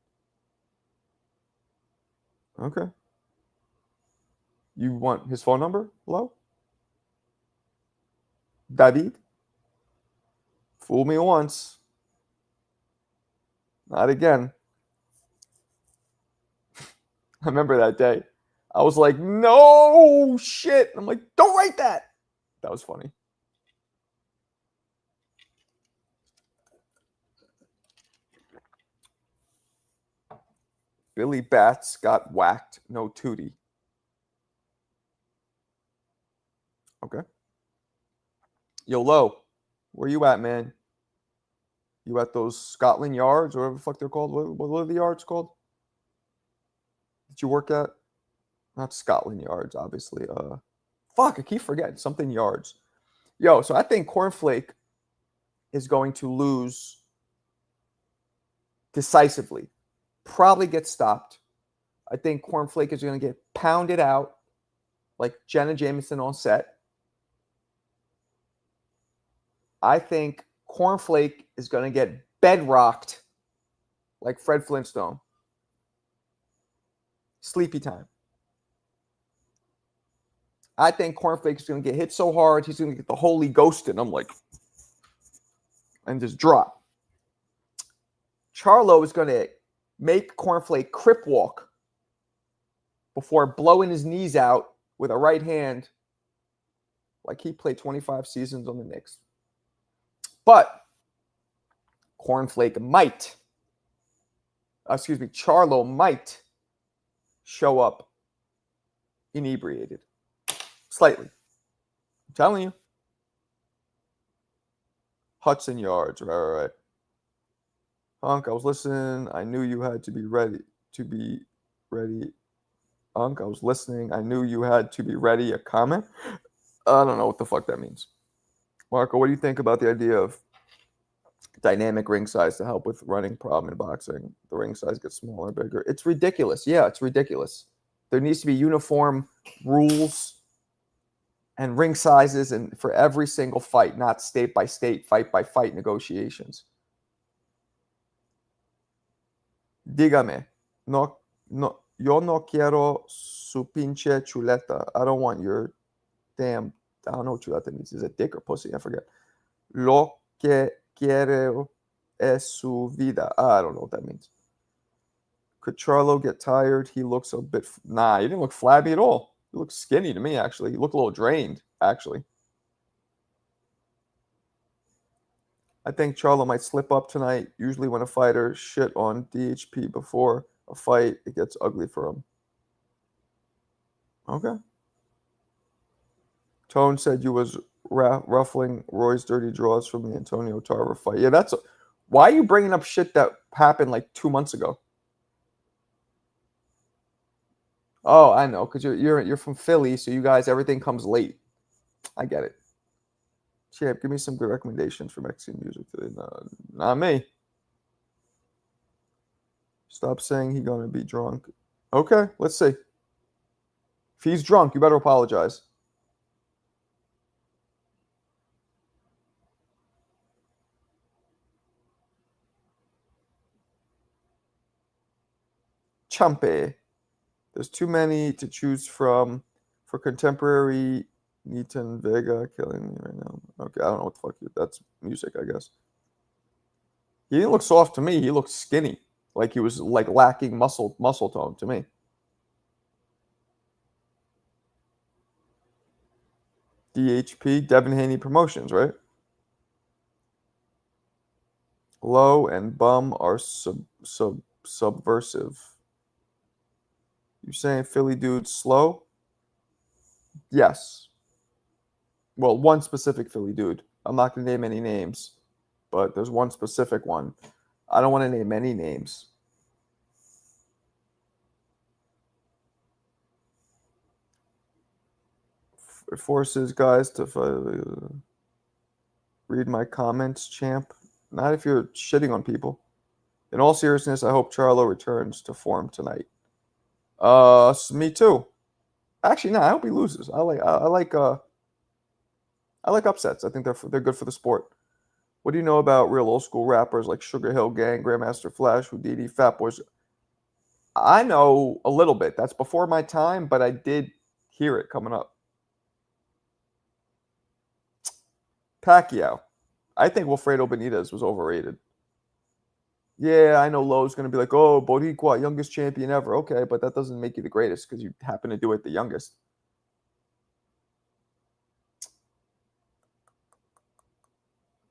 Okay. You want his phone number, Low? David? Fool me once. Not again. I remember that day. I was like, no shit. I'm like, don't write that. That was funny. Billy Bats got whacked. No Tootie. Okay. Yo, Low, where you at, man? You at those Scotland Yards or whatever the fuck they're called? What are the yards called? Did you work at? Not Scotland Yards, obviously. Fuck, I keep forgetting. Something Yards. Yo, so I think Cornflake is going to lose decisively. Probably get stopped. I think Cornflake is going to get pounded out like Jenna Jameson on set. I think Cornflake is going to get bedrocked like Fred Flintstone. Sleepy time. I think Cornflake is going to get hit so hard, he's going to get the holy ghosted. I'm like, and just drop. Charlo is going to make Cornflake crip walk before blowing his knees out with a right hand like he played 25 seasons on the Knicks. But Charlo might show up inebriated. Slightly. I'm telling you. Hudson Yards, right. Hunk, I was listening. I knew you had to be ready. Hunk, I was listening. I knew you had to be ready. A comment? I don't know what the fuck that means. Marco, what do you think about the idea of dynamic ring size to help with running problem in boxing? The ring size gets smaller, bigger. It's ridiculous. Yeah, it's ridiculous. There needs to be uniform rules and ring sizes and for every single fight, not state by state, fight by fight negotiations. Dígame, yo no quiero su pinche chuleta. I don't want your damn, I don't know what chuleta means. Is it dick or pussy? I forget. Lo que quiero es su vida. I don't know what that means. Could Charlo get tired? He looks a bit, nah, he didn't look flabby at all. He looked skinny to me, actually. He looked a little drained, actually. I think Charlo might slip up tonight. Usually when a fighter shit on DHP before a fight, it gets ugly for him. Okay. Tone said you was ruffling Roy's dirty draws from the Antonio Tarver fight. Yeah, that's... Why are you bringing up shit that happened like 2 months ago? Oh, I know, because you're from Philly, so you guys, everything comes late. I get it. Champ, give me some good recommendations for Mexican music today. No, not me. Stop saying he's gonna be drunk. Okay, let's see. If he's drunk, you better apologize. Champe. There's too many to choose from for contemporary. Nitan Vega killing me right now. Okay, I don't know what the fuck. That's music, I guess. He didn't look soft to me. He looked skinny, like he was like lacking muscle tone to me. DHP, Devin Haney Promotions, right? Low and bum are subversive. You saying Philly dude's slow? Yes. Well, one specific Philly dude. I'm not going to name any names, but there's one specific one. I don't want to name any names. It forces guys to read my comments, champ. Not if you're shitting on people. In all seriousness, I hope Charlo returns to form tonight. Me too. Actually, no, I hope he loses. I like upsets. I think they're good for the sport. What do you know about real old school rappers like Sugar Hill Gang, Grandmaster Flash, Houdini, Fat Boys? I know a little bit. That's before my time, but I did hear it coming up. Pacquiao. I think Wilfredo Benitez was overrated. Yeah, I know Lowe's going to be like, oh, Boricua, youngest champion ever. Okay, but that doesn't make you the greatest because you happen to do it the youngest.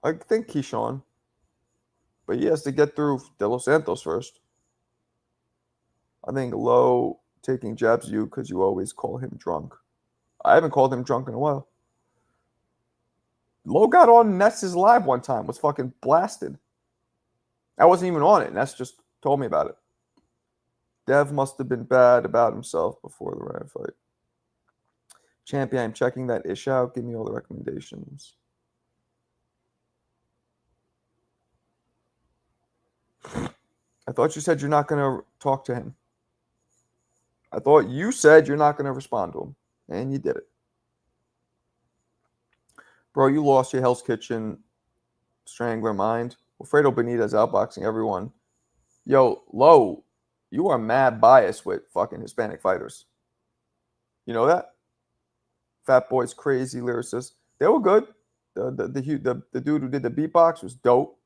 I think Keyshawn. But he has to get through De Los Santos first. I think Lowe taking jabs at you because you always call him drunk. I haven't called him drunk in a while. Lowe got on Ness's live one time, was fucking blasted. I wasn't even on it. Ness just told me about it. Dev must have been bad about himself before the Ryan fight. Champion, I'm checking that ish out. Give me all the recommendations. I thought you said you're not going to talk to him. I thought you said you're not going to respond to him. And you did it. Bro, you lost your Hell's Kitchen Strangler mind. Wilfredo Benitez outboxing everyone. Yo, Lowe, you are mad biased with fucking Hispanic fighters. You know that? Fat Boys, crazy lyricists. They were good. The dude who did the beatbox was dope.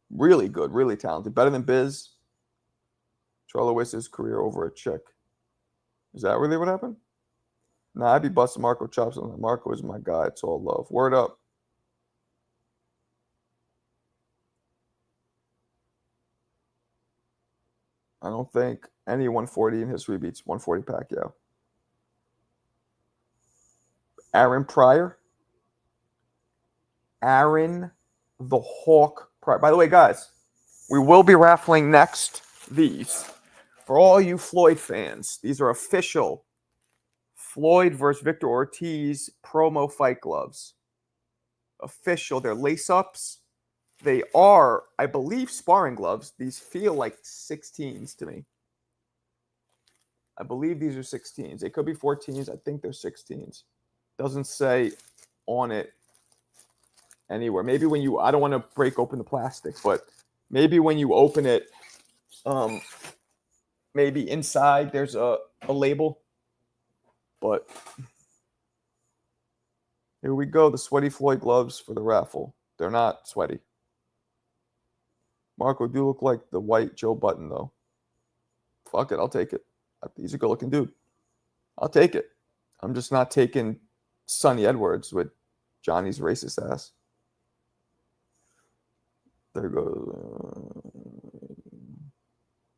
Really good, really talented. Better than Biz. Charlo wasted his career over a chick. Is that really what happened? Nah, I'd be busting Marco chops on that. Marco is my guy. It's all love. Word up. I don't think any 140 in history beats 140 Pacquiao. Aaron Pryor. Aaron the Hawk Pryor. By the way, guys, we will be raffling next these. For all you Floyd fans, these are official Floyd versus Victor Ortiz promo fight gloves. Official. They're lace-ups. They are, I believe, sparring gloves. These feel like 16s to me. I believe these are 16s. They could be 14s. I think they're 16s. Doesn't say on it anywhere. Maybe when you, I don't want to break open the plastic, but maybe when you open it, maybe inside there's a label. But here we go. The Sweaty Floyd gloves for the raffle. They're not sweaty. Marco, do look like the white Joe Button, though. Fuck it. I'll take it. He's a good-looking dude. I'll take it. I'm just not taking Sonny Edwards with Johnny's racist ass. There goes.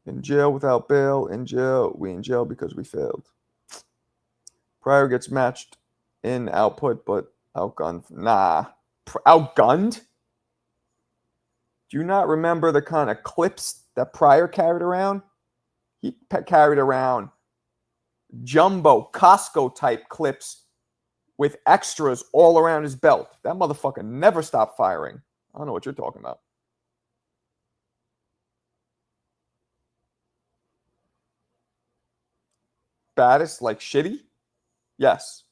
In jail without bail. In jail. We in jail because we failed. Pryor gets matched in output, but outgunned. Nah. Outgunned? Do you not remember the kind of clips that Pryor carried around? He carried around jumbo Costco type clips with extras all around his belt. That motherfucker never stopped firing. I don't know what you're talking about. Baddest, like shitty? Yes.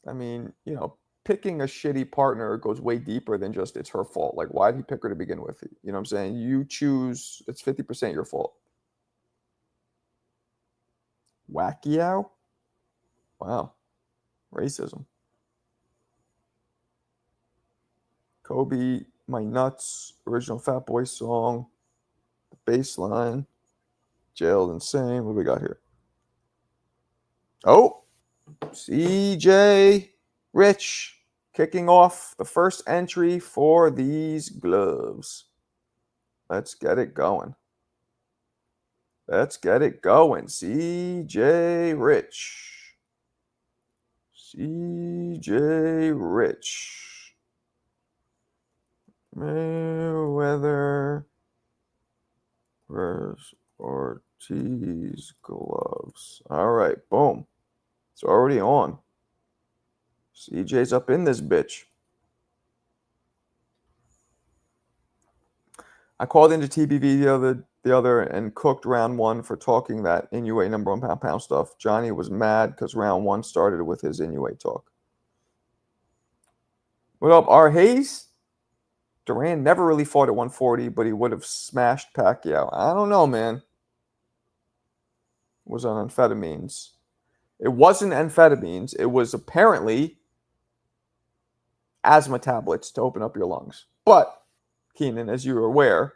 I mean, you know, picking a shitty partner goes way deeper than just it's her fault. Like, why did he pick her to begin with? You know what I'm saying? You choose, it's 50% your fault. Pacquiao? Wow. Racism. Kobe, My Nuts, original Fat Boy song, the baseline, Jailed Insane. What do we got here? Oh, CJ Rich kicking off the first entry for these gloves. Let's get it going. Let's get it going. CJ Rich. CJ Rich. Mayweather versus Ortiz gloves. All right, boom. It's already on. CJ's up in this bitch. I called into TBV the other and cooked round one for talking that Inoue number 1 pound stuff. Johnny was mad because round one started with his Inoue talk. What up, R. Hayes? Duran never really fought at 140, but he would have smashed Pacquiao. I don't know, man. It was on amphetamines. It wasn't amphetamines. It was apparently asthma tablets to open up your lungs. But, Keenan, as you're aware,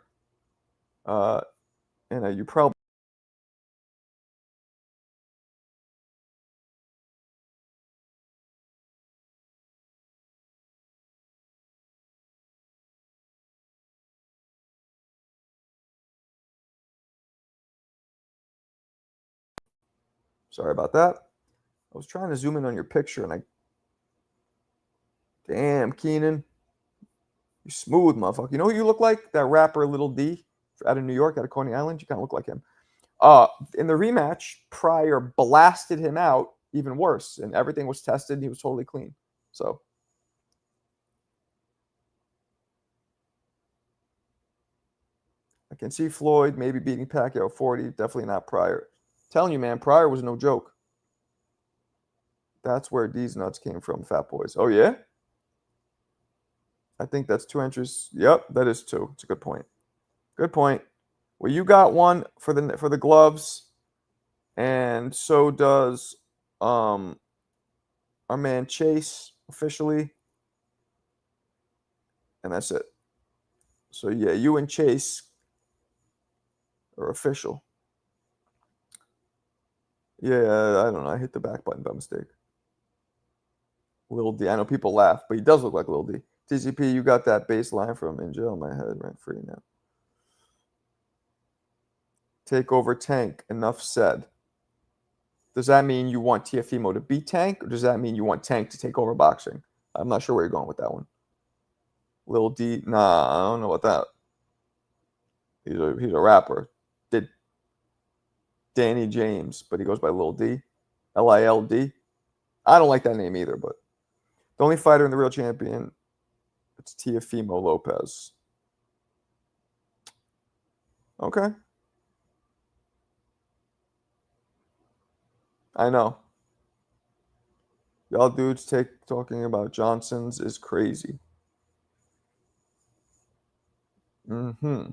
you probably... Sorry about that. I was trying to zoom in on your picture, and Damn, Keenan. You smooth, motherfucker. You know who you look like? That rapper Little D out of New York, out of Coney Island. You kind of look like him. In the rematch, Pryor blasted him out even worse, and everything was tested, and he was totally clean. So... I can see Floyd maybe beating Pacquiao 40. Definitely not Pryor. Telling you, man, Pryor was no joke. That's where these nuts came from, Fat Boys. Oh, yeah? I think that's 2 entries. Yep, that is 2. It's a good point. Good point. Well, you got one for the gloves, And so does our man Chase officially. And that's it. So yeah, you and Chase are official. Yeah, I don't know. I hit the back button by mistake. Lil D. I know people laugh, but he does look like Lil D. TCP, you got that bass line from In Jail in my head rent free now. Take over Tank. Enough said. Does that mean you want Teofimo to beat Tank, or does that mean you want Tank to take over boxing? I'm not sure where you're going with that one. Lil D, nah, I don't know about that. He's a rapper. Did Danny James, but he goes by Lil D, Lild. I don't like that name either, but the only fighter in the real champion, it's Teofimo Lopez. Okay. I know. Y'all dudes talking about Johnsons is crazy. Mm-hmm.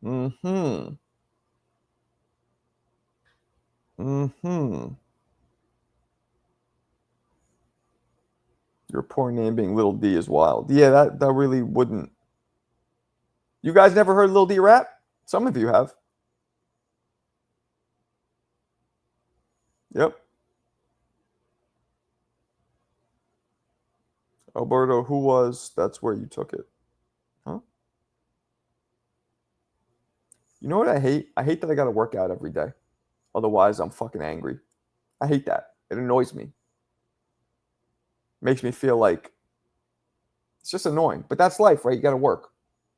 Mm-hmm. Mm-hmm. Your poor name being Little D is wild. Yeah, that really wouldn't. You guys never heard Lil D rap? Some of you have. Yep. Alberto, who was? That's where you took it. Huh? You know what I hate? I hate that I got to work out every day. Otherwise, I'm fucking angry. I hate that. It annoys me. Makes me feel like it's just annoying. But that's life, right? You got to work.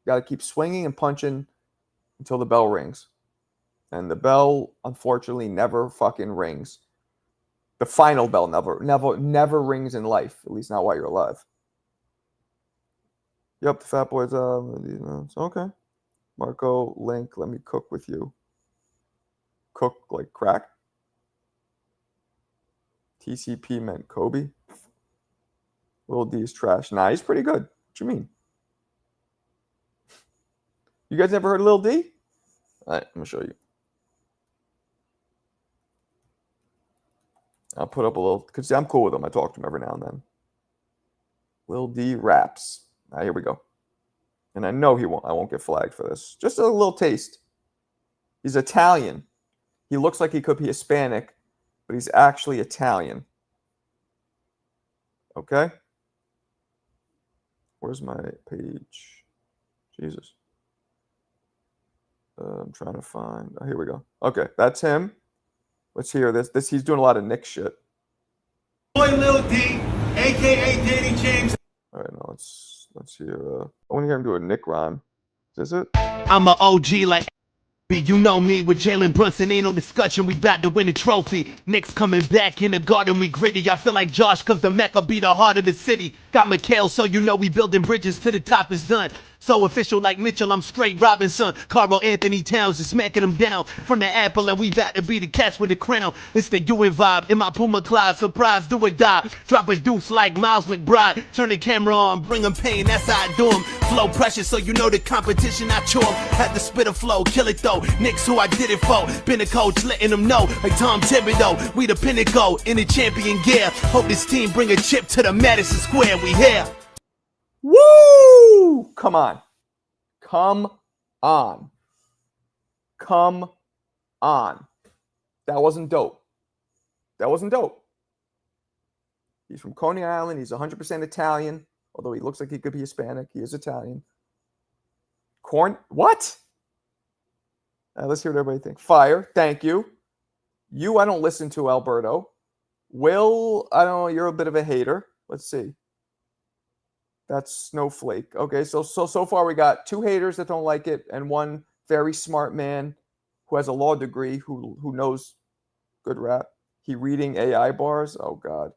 You got to keep swinging and punching until the bell rings. And the bell, unfortunately, never fucking rings. The final bell never rings in life. At least not while you're alive. Yep, the fat boys. Okay. Marco, Link, let me cook with you. Cook like crack. TCP meant Kobe. Lil D's trash. Nah, he's pretty good. What you mean? You guys never heard of Lil D? All right, I'm gonna show you. I'll put up a little, because I'm cool with him. I talk to him every now and then. Lil D raps. Here we go. And I know I won't get flagged for this. Just a little taste. He's Italian. He looks like he could be Hispanic, but he's actually Italian. Okay? Where's my page? Jesus. I'm trying to find. Here we go. Okay, that's him. Let's hear this. He's doing a lot of Nick shit. Boy Lil D, aka Danny James. All right, now let's hear. I want to hear him do a Nick rhyme. Is this it? I'm a OG like you know me with Jalen Brunson, ain't no discussion, we bout to win a trophy. Knicks coming back in the garden, we gritty. I feel like Josh, cause the Mecca be the heart of the city. Got Mikhail, so you know we building bridges to the top is done. So official like Mitchell, I'm straight Robinson. Carl Anthony Towns is smacking them down from the apple, and we bout to be the cats with the crown. It's the UN vibe in my Puma Clyde, surprise, do or die. Drop a deuce like Miles McBride. Turn the camera on, bring them pain, that's how I do them. Flow pressure, so you know the competition I chew 'em. Had to spit a flow, kill it though. Knicks who I did it for. Been a coach, letting them know. Like Tom Thibodeau, we the pinnacle in the champion gear. Hope this team bring a chip to the Madison Square. We here. Woo! Come on. Come on. Come on. That wasn't dope. That wasn't dope. He's from Coney Island. He's 100% Italian. Although he looks like he could be Hispanic. He is Italian. What? Let's hear what everybody thinks. Fire. Thank you. You, I don't listen to, Alberto. Will, I don't know. You're a bit of a hater. Let's see. That's Snowflake. Okay, so far we got 2 haters that don't like it and 1 very smart man who has a law degree who knows good rap. He reading AI bars. Oh God.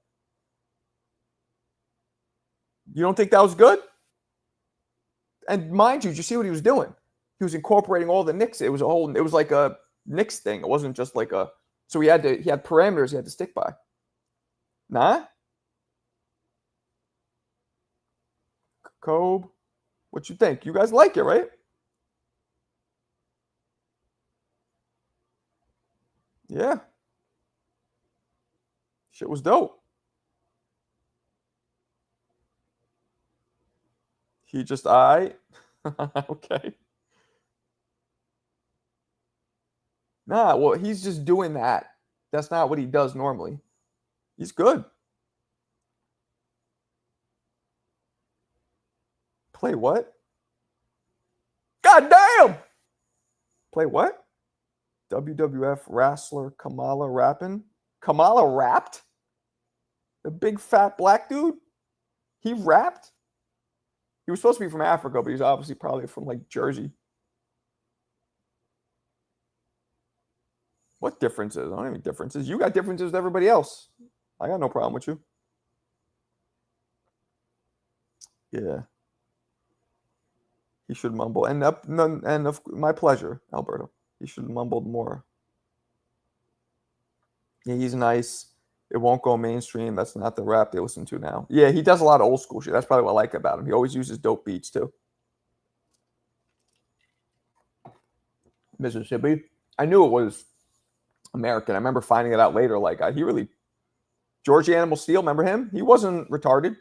You don't think that was good? And mind you, did you see what he was doing? He was incorporating all the Knicks. It was like a Knicks thing. It wasn't just like a. So he had parameters he had to stick by. Nah. Kobe, what you think? You guys like it, right? Yeah. Shit was dope. He just, okay. Nah, well, he's just doing that. That's not what he does normally. He's good. Play what? God damn! Play what? WWF wrestler Kamala rapping? Kamala rapped? The big fat black dude? He rapped? He was supposed to be from Africa, but he's obviously probably from like Jersey. What differences? I don't have any differences. You got differences with everybody else. I got no problem with you. Yeah. He should mumble. And of my pleasure, Alberto. He should have mumbled more. Yeah, he's nice. It won't go mainstream. That's not the rap they listen to now. Yeah, he does a lot of old school shit. That's probably what I like about him. He always uses dope beats too. Mississippi. I knew it was American. I remember finding it out later. Like he really George Animal Steel. Remember him? He wasn't retarded.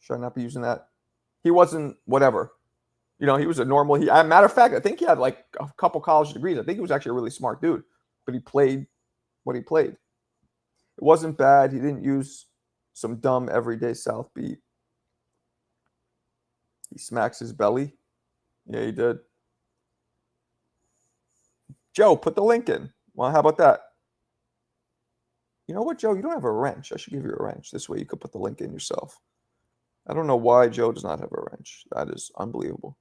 Should I not be using that? He wasn't whatever. You know, he was a normal. Matter of fact, I think he had like a couple college degrees. I think he was actually a really smart dude, but he played what he played. It wasn't bad. He didn't use some dumb everyday South beat. He smacks his belly. Yeah, he did. Joe, put the link in. Well, how about that? You know what, Joe? You don't have a wrench. I should give you a wrench. This way you could put the link in yourself. I don't know why Joe does not have a wrench. That is unbelievable.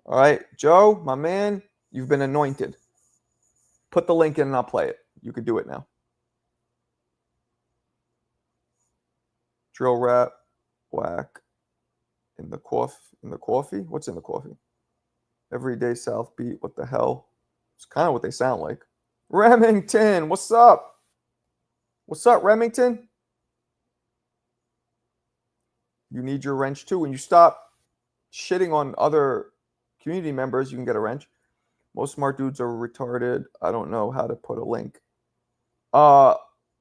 All right, Joe, my man, you've been anointed. Put the link in and I'll play it. You could do it now. Drill rap, whack. In the coffee? What's in the coffee? Everyday South beat. What the hell? It's kind of what they sound like. Remington, what's up? What's up, Remington? You need your wrench too. When you stop shitting on other community members, you can get a wrench. Most smart dudes are retarded. I don't know how to put a link.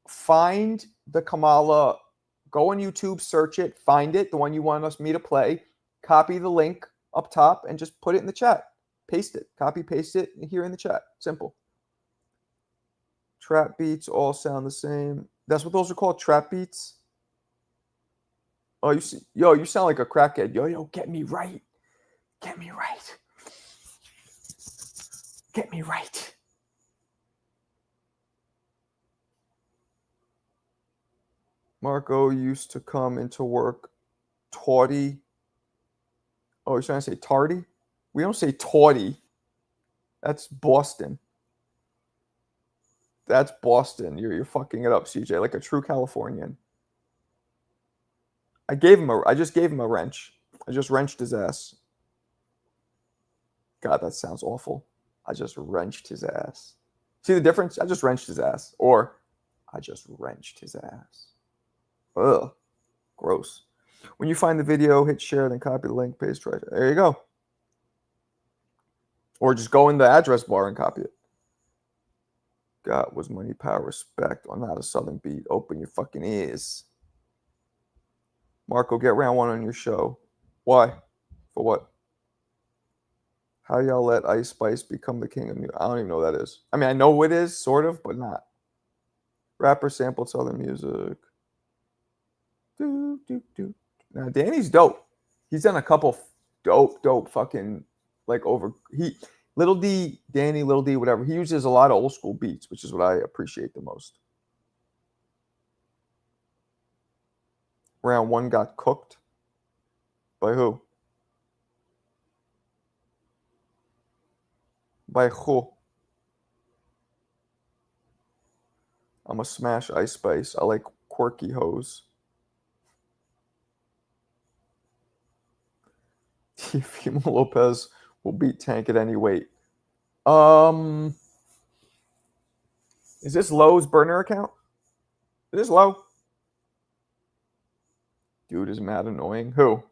Find the Kamala. Go on YouTube, search it, find it, the one you want me to play. Copy the link up top and just put it in the chat. Paste it. Copy, paste it here in the chat. Simple. Trap beats all sound the same. That's what those are called, trap beats. Oh, you see, you sound like a crackhead. Yo, get me right. Get me right. Get me right. Marco used to come into work tawdy. Oh, you're trying to say tardy? We don't say tawdy. That's Boston. That's Boston. You're fucking it up, CJ, like a true Californian. I just gave him a wrench. I just wrenched his ass. God, that sounds awful. I just wrenched his ass. See the difference? I just wrenched his ass. Or I just wrenched his ass. Ugh. Gross. When you find the video, hit share, then copy the link, paste right. There you go. Or just go in the address bar and copy it. God was money, power, respect. I'm not a Southern beat. Open your fucking ears. Marco, get round one on your show. Why? For what? How y'all let Ice Spice become the king of music? I don't even know what that is. I mean, I know who it is, sort of, but not. Rapper sampled Southern music. Now, Danny's dope. He's done a couple dope fucking, like, Little D, Danny, Little D, whatever. He uses a lot of old school beats, which is what I appreciate the most. Round one got cooked. By who? By who? I'm a smash Ice Spice. I like quirky hoes. Teofimo Lopez will beat Tank at any weight. Is this Lowe's burner account? Is this Lowe? Dude is mad annoying. Who?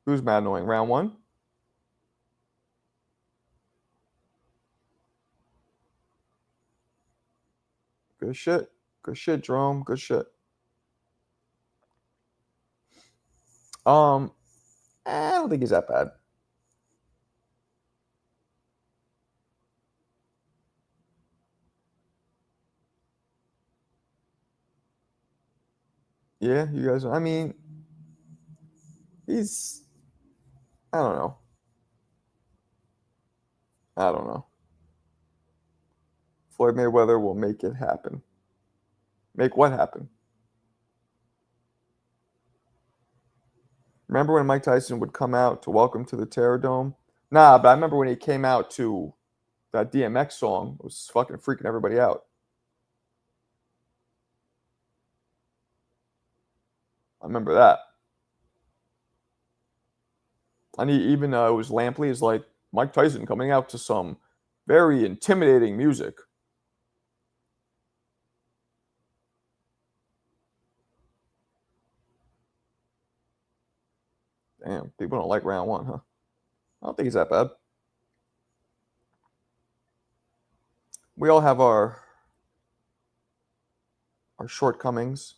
Who's mad annoying? Round one? Good shit. Good shit, Jerome. Good shit. I don't think he's that bad. Yeah, you guys. I mean, he's. I don't know. I don't know. Floyd Mayweather will make it happen. Make what happen? Remember when Mike Tyson would come out to Welcome to the Terror Dome? Nah, but I remember when he came out to that DMX song. It was fucking freaking everybody out. I remember that. And even it was Lampley is like Mike Tyson coming out to some very intimidating music. Damn, people don't like round one, huh? I don't think he's that bad. We all have our shortcomings.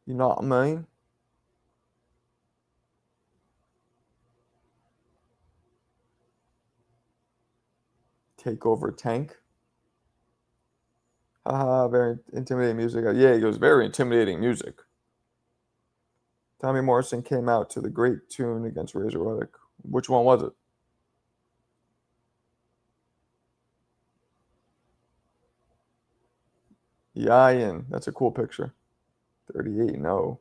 You know what I mean? Take over tank. Haha, very intimidating music. Yeah, he goes, very intimidating music. Tommy Morrison came out to the great tune against Razor Ruddock. Which one was it? Ian. That's a cool picture. 38, no.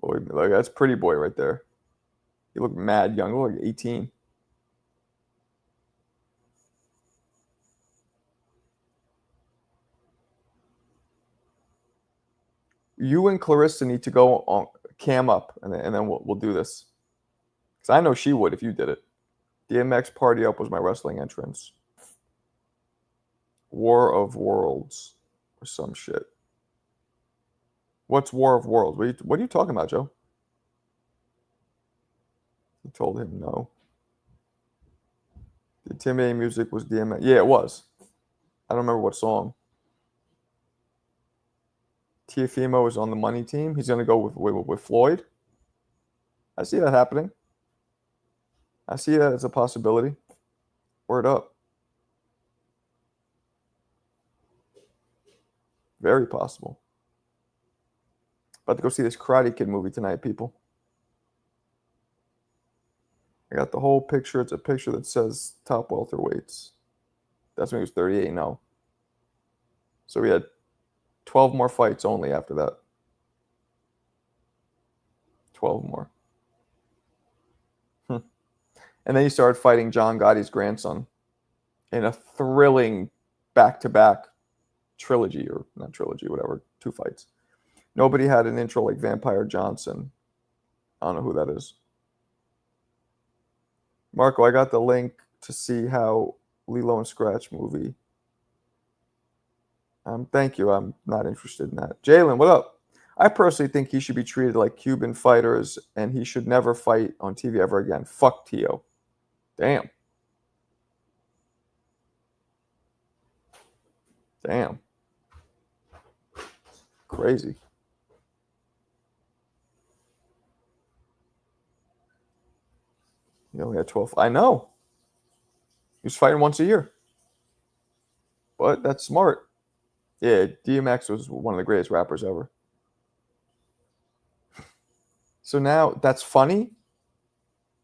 Floyd, like, that's pretty boy right there. He looked mad young. He looked like 18. You and Clarissa need to go on cam up, and then we'll do this. Because I know she would if you did it. DMX Party Up was my wrestling entrance. War of Worlds or some shit. What's War of Worlds? What are you talking about, Joe? He told him no. The intimidating music was DMX. Yeah, it was. I don't remember what song. Teofimo is on the money team. He's going to go with Floyd. I see that happening. I see that as a possibility. Word up. Very possible. About to go see this Karate Kid movie tonight, people. I got the whole picture. It's a picture that says top welterweights. That's when he was 38 now. So we had 12 more fights only after that. 12 more. And then he started fighting John Gotti's grandson in a thrilling back-to-back trilogy, or not trilogy, whatever, 2 fights. Nobody had an intro like Vampire Johnson. I don't know who that is. Marco, I got the link to see how Lilo and Scratch movie. Thank you. I'm not interested in that. Jalen, what up? I personally think he should be treated like Cuban fighters, and he should never fight on TV ever again. Fuck Tio. Damn. Damn. Crazy. He only had 12. I know. He was fighting once a year. But that's smart. Yeah, DMX was one of the greatest rappers ever. So now that's funny,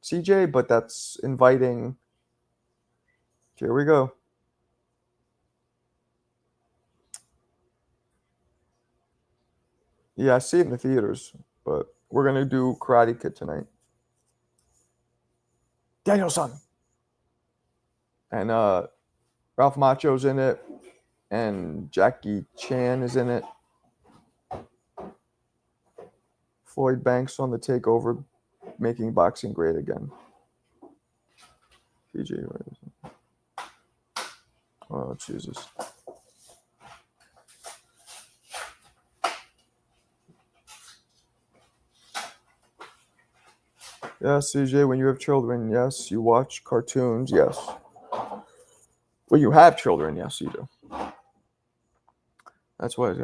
CJ, but that's inviting. Here we go. Yeah, I see it in the theaters, but we're going to do Karate Kid tonight. Danielson. And Ralph Macchio's in it, and Jackie Chan is in it. Floyd Banks on the takeover, making boxing great again. PJ. Oh, Jesus. Yes, CJ, when you have children, yes. You watch cartoons, yes. Well, you have children, yes, you do. That's why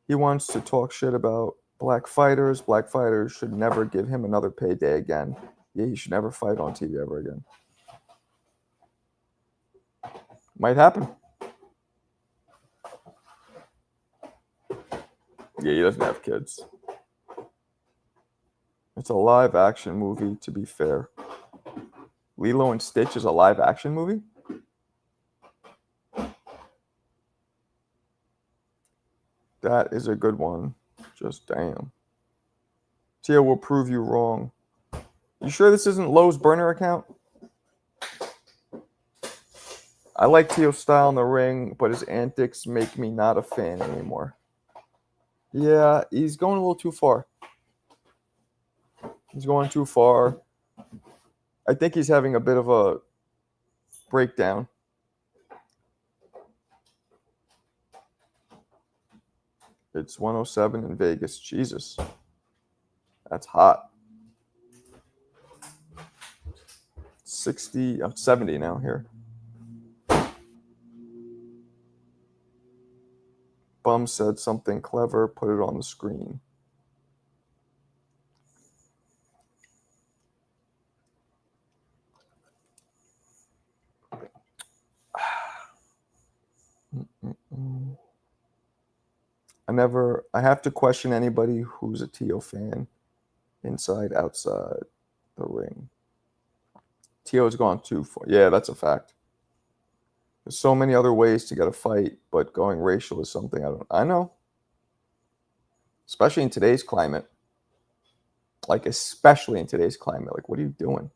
he wants to talk shit about black fighters. Black fighters should never give him another payday again. Yeah, he should never fight on TV ever again. Might happen. Yeah, he doesn't have kids. It's a live action movie, to be fair. Lilo and Stitch is a live action movie? That is a good one. Just damn. Tia will prove you wrong. You sure this isn't Lowe's burner account? I like Tio's style in the ring, but his antics make me not a fan anymore. Yeah, he's going a little too far. He's going too far. I think he's having a bit of a breakdown. It's 107 in Vegas. Jesus. That's hot. 60, I'm 70 now here. Bum said something clever, put it on the screen. I have to question anybody who's a Tio fan, inside, outside the ring. Tio's gone too far. Yeah, that's a fact. There's so many other ways to get a fight, but going racial is something I know. Especially in today's climate. Like, especially in today's climate. Like, what are you doing?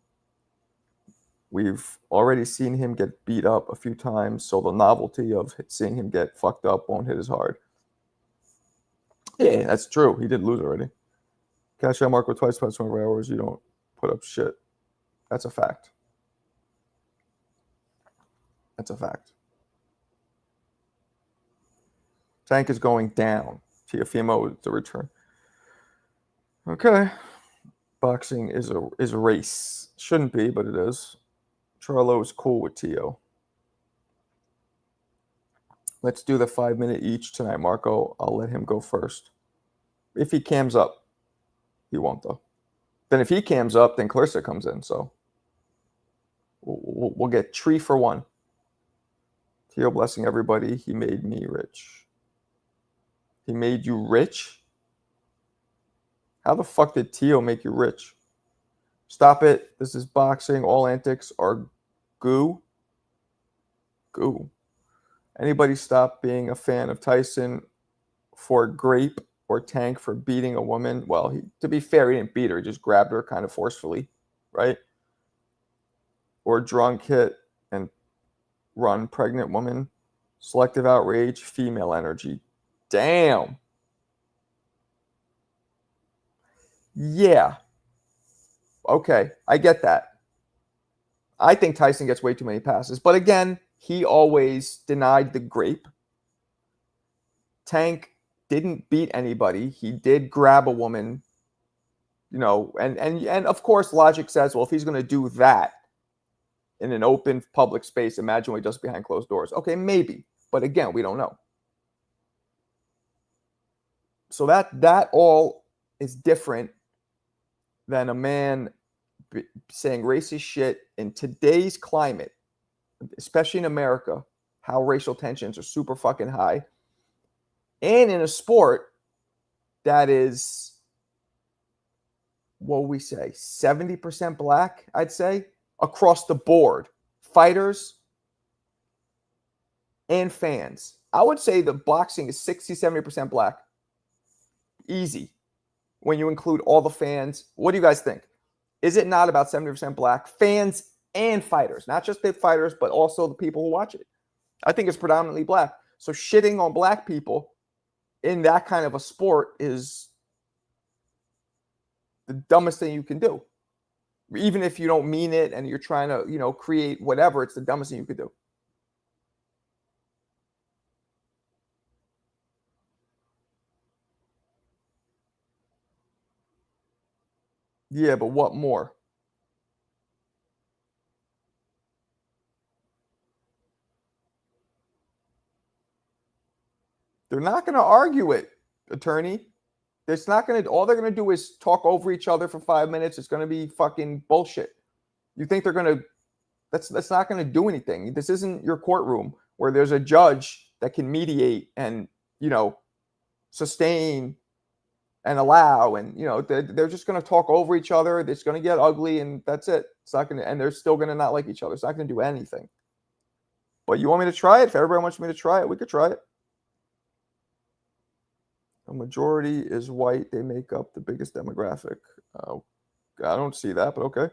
We've already seen him get beat up a few times, so the novelty of seeing him get fucked up won't hit as hard. Yeah, that's true. He did lose already. Cash out Marco twice past 24 hours, you don't put up shit. That's a fact. That's a fact. Tank is going down. Teofimo is the return. Okay. Boxing is a race. Shouldn't be, but it is. Charlo is cool with Tio. Let's do the 5-minute each tonight, Marco. I'll let him go first. If he cams up. He won't, though. Then if he cams up, then Clarissa comes in. So we'll get tree for one. Tio blessing everybody. He made me rich. He made you rich? How the fuck did Tio make you rich? Stop it. This is boxing. All antics are goo. Goo. Anybody stop being a fan of Tyson for Grape or Tank for beating a woman? Well, to be fair, he didn't beat her. He just grabbed her kind of forcefully, right? Or drunk hit and run pregnant woman. Selective outrage, female energy. Damn. Yeah. Okay, I get that. I think Tyson gets way too many passes. But again, he always denied the Grape. Tank didn't beat anybody. He did grab a woman, and of course logic says, well, if he's going to do that in an open public space, imagine what he does behind closed doors. Okay, maybe. But again, we don't know. So that all is different than a man saying racist shit in today's climate, especially in America, how racial tensions are super fucking high. And in a sport that is, what we say, 70% black, I'd say, across the board. Fighters and fans. I would say the boxing is 60, 70% black. Easy. When you include all the fans. What do you guys think? Is it not about 70% black? Fans and fighters. Not just the fighters, but also the people who watch it. I think it's predominantly black. So shitting on black people in that kind of a sport is the dumbest thing you can do. Even if you don't mean it and you're trying to, create whatever, it's the dumbest thing you could do. Yeah, but what more? They're not going to argue it, attorney. It's not going to, all they're going to do is talk over each other for 5 minutes. It's going to be fucking bullshit. You think they're going to, that's not going to do anything. This isn't your courtroom where there's a judge that can mediate and, sustain and allow. And, they're just going to talk over each other. It's going to get ugly and that's it. It's not going to, and they're still going to not like each other. It's not going to do anything. But you want me to try it? If everybody wants me to try it, we could try it. A majority is white. They make up the biggest demographic. I don't see that, but okay.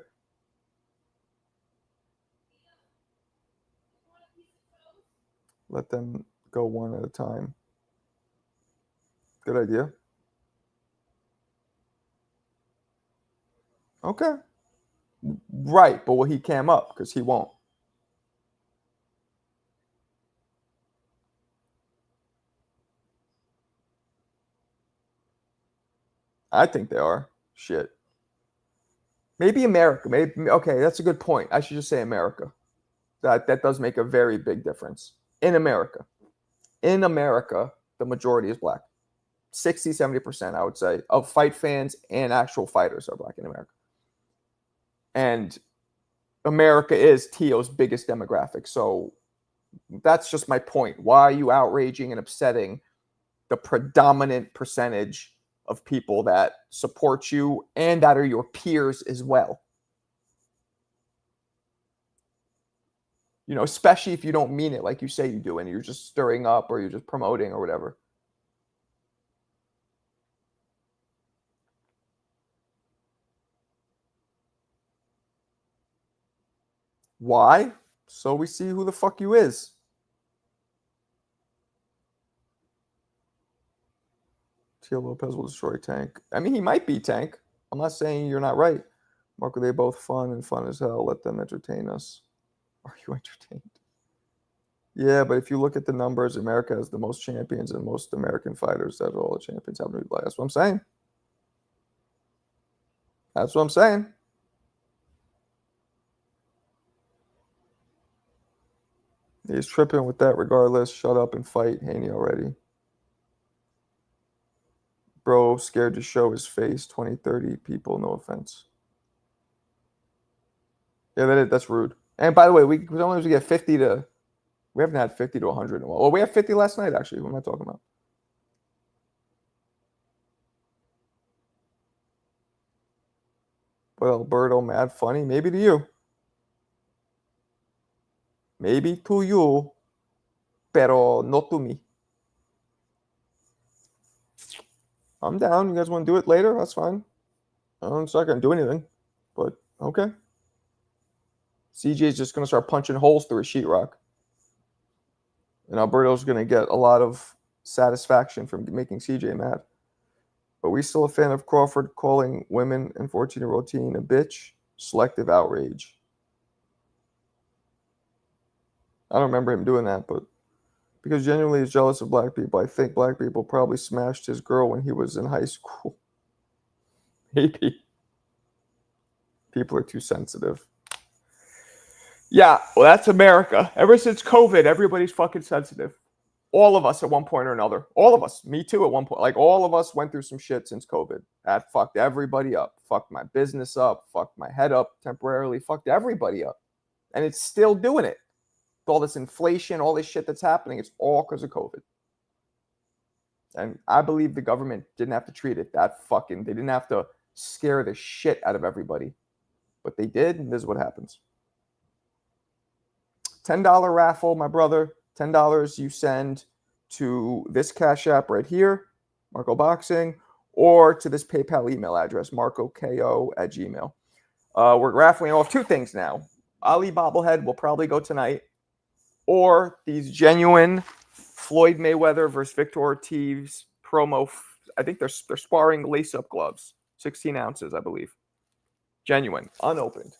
Let them go one at a time. Good idea. Okay. Right, but will he cam up? Because he won't. I think they are. Shit. Maybe America. Maybe okay, that's a good point. I should just say America. That does make a very big difference. In America. In America, the majority is black. 60, 70%, I would say, of fight fans and actual fighters are black in America. And America is Teo's biggest demographic. So that's just my point. Why are you outraging and upsetting the predominant percentage of people that support you and that are your peers as well? Especially if you don't mean it like you say you do and you're just stirring up or you're just promoting or whatever. Why? So we see who the fuck you is. Tio Lopez will destroy Tank. I mean, he might be Tank. I'm not saying you're not right. Marco, they both fun and fun as hell. Let them entertain us. Are you entertained? Yeah, but if you look at the numbers, America has the most champions and most American fighters. That all the champions happen to be black. That's what I'm saying. That's what I'm saying. He's tripping with that regardless. Shut up and fight, Haney already. Bro, scared to show his face. 20, 30 people, no offense. Yeah, that's rude. And by the way, we sometimes we get 50 to, we haven't had 50 to 100 in a while. Well, we had 50 last night, actually. What am I talking about? Well, Alberto, mad funny. Maybe to you. Maybe to you. Pero not to me. I'm down. You guys want to do it later? That's fine. It's not going to do anything. But, okay. CJ's just going to start punching holes through a sheetrock. And Alberto's going to get a lot of satisfaction from making CJ mad. But we still a fan of Crawford calling women in 14-year-old teen a bitch. Selective outrage. I don't remember him doing that, but because genuinely he's jealous of black people. I think black people probably smashed his girl when he was in high school. Maybe. People are too sensitive. Yeah, well, that's America. Ever since COVID, everybody's fucking sensitive. All of us at one point or another. All of us. Me too at one point. Like, all of us went through some shit since COVID. That fucked everybody up. Fucked my business up. Fucked my head up temporarily. Fucked everybody up. And it's still doing it. All this inflation, all this shit that's happening, it's all because of COVID. And I believe the government didn't have to treat it that fucking, they didn't have to scare the shit out of everybody. But they did, and this is what happens. $10 raffle, my brother. $10 you send to this Cash App right here, Marco Boxing, or to this PayPal email address, marcoko@gmail. We're raffling off two things now. Ali bobblehead will probably go tonight, or these genuine Floyd Mayweather versus Victor Ortiz promo. I think they're sparring lace-up gloves, 16 ounces, I believe. Genuine, unopened.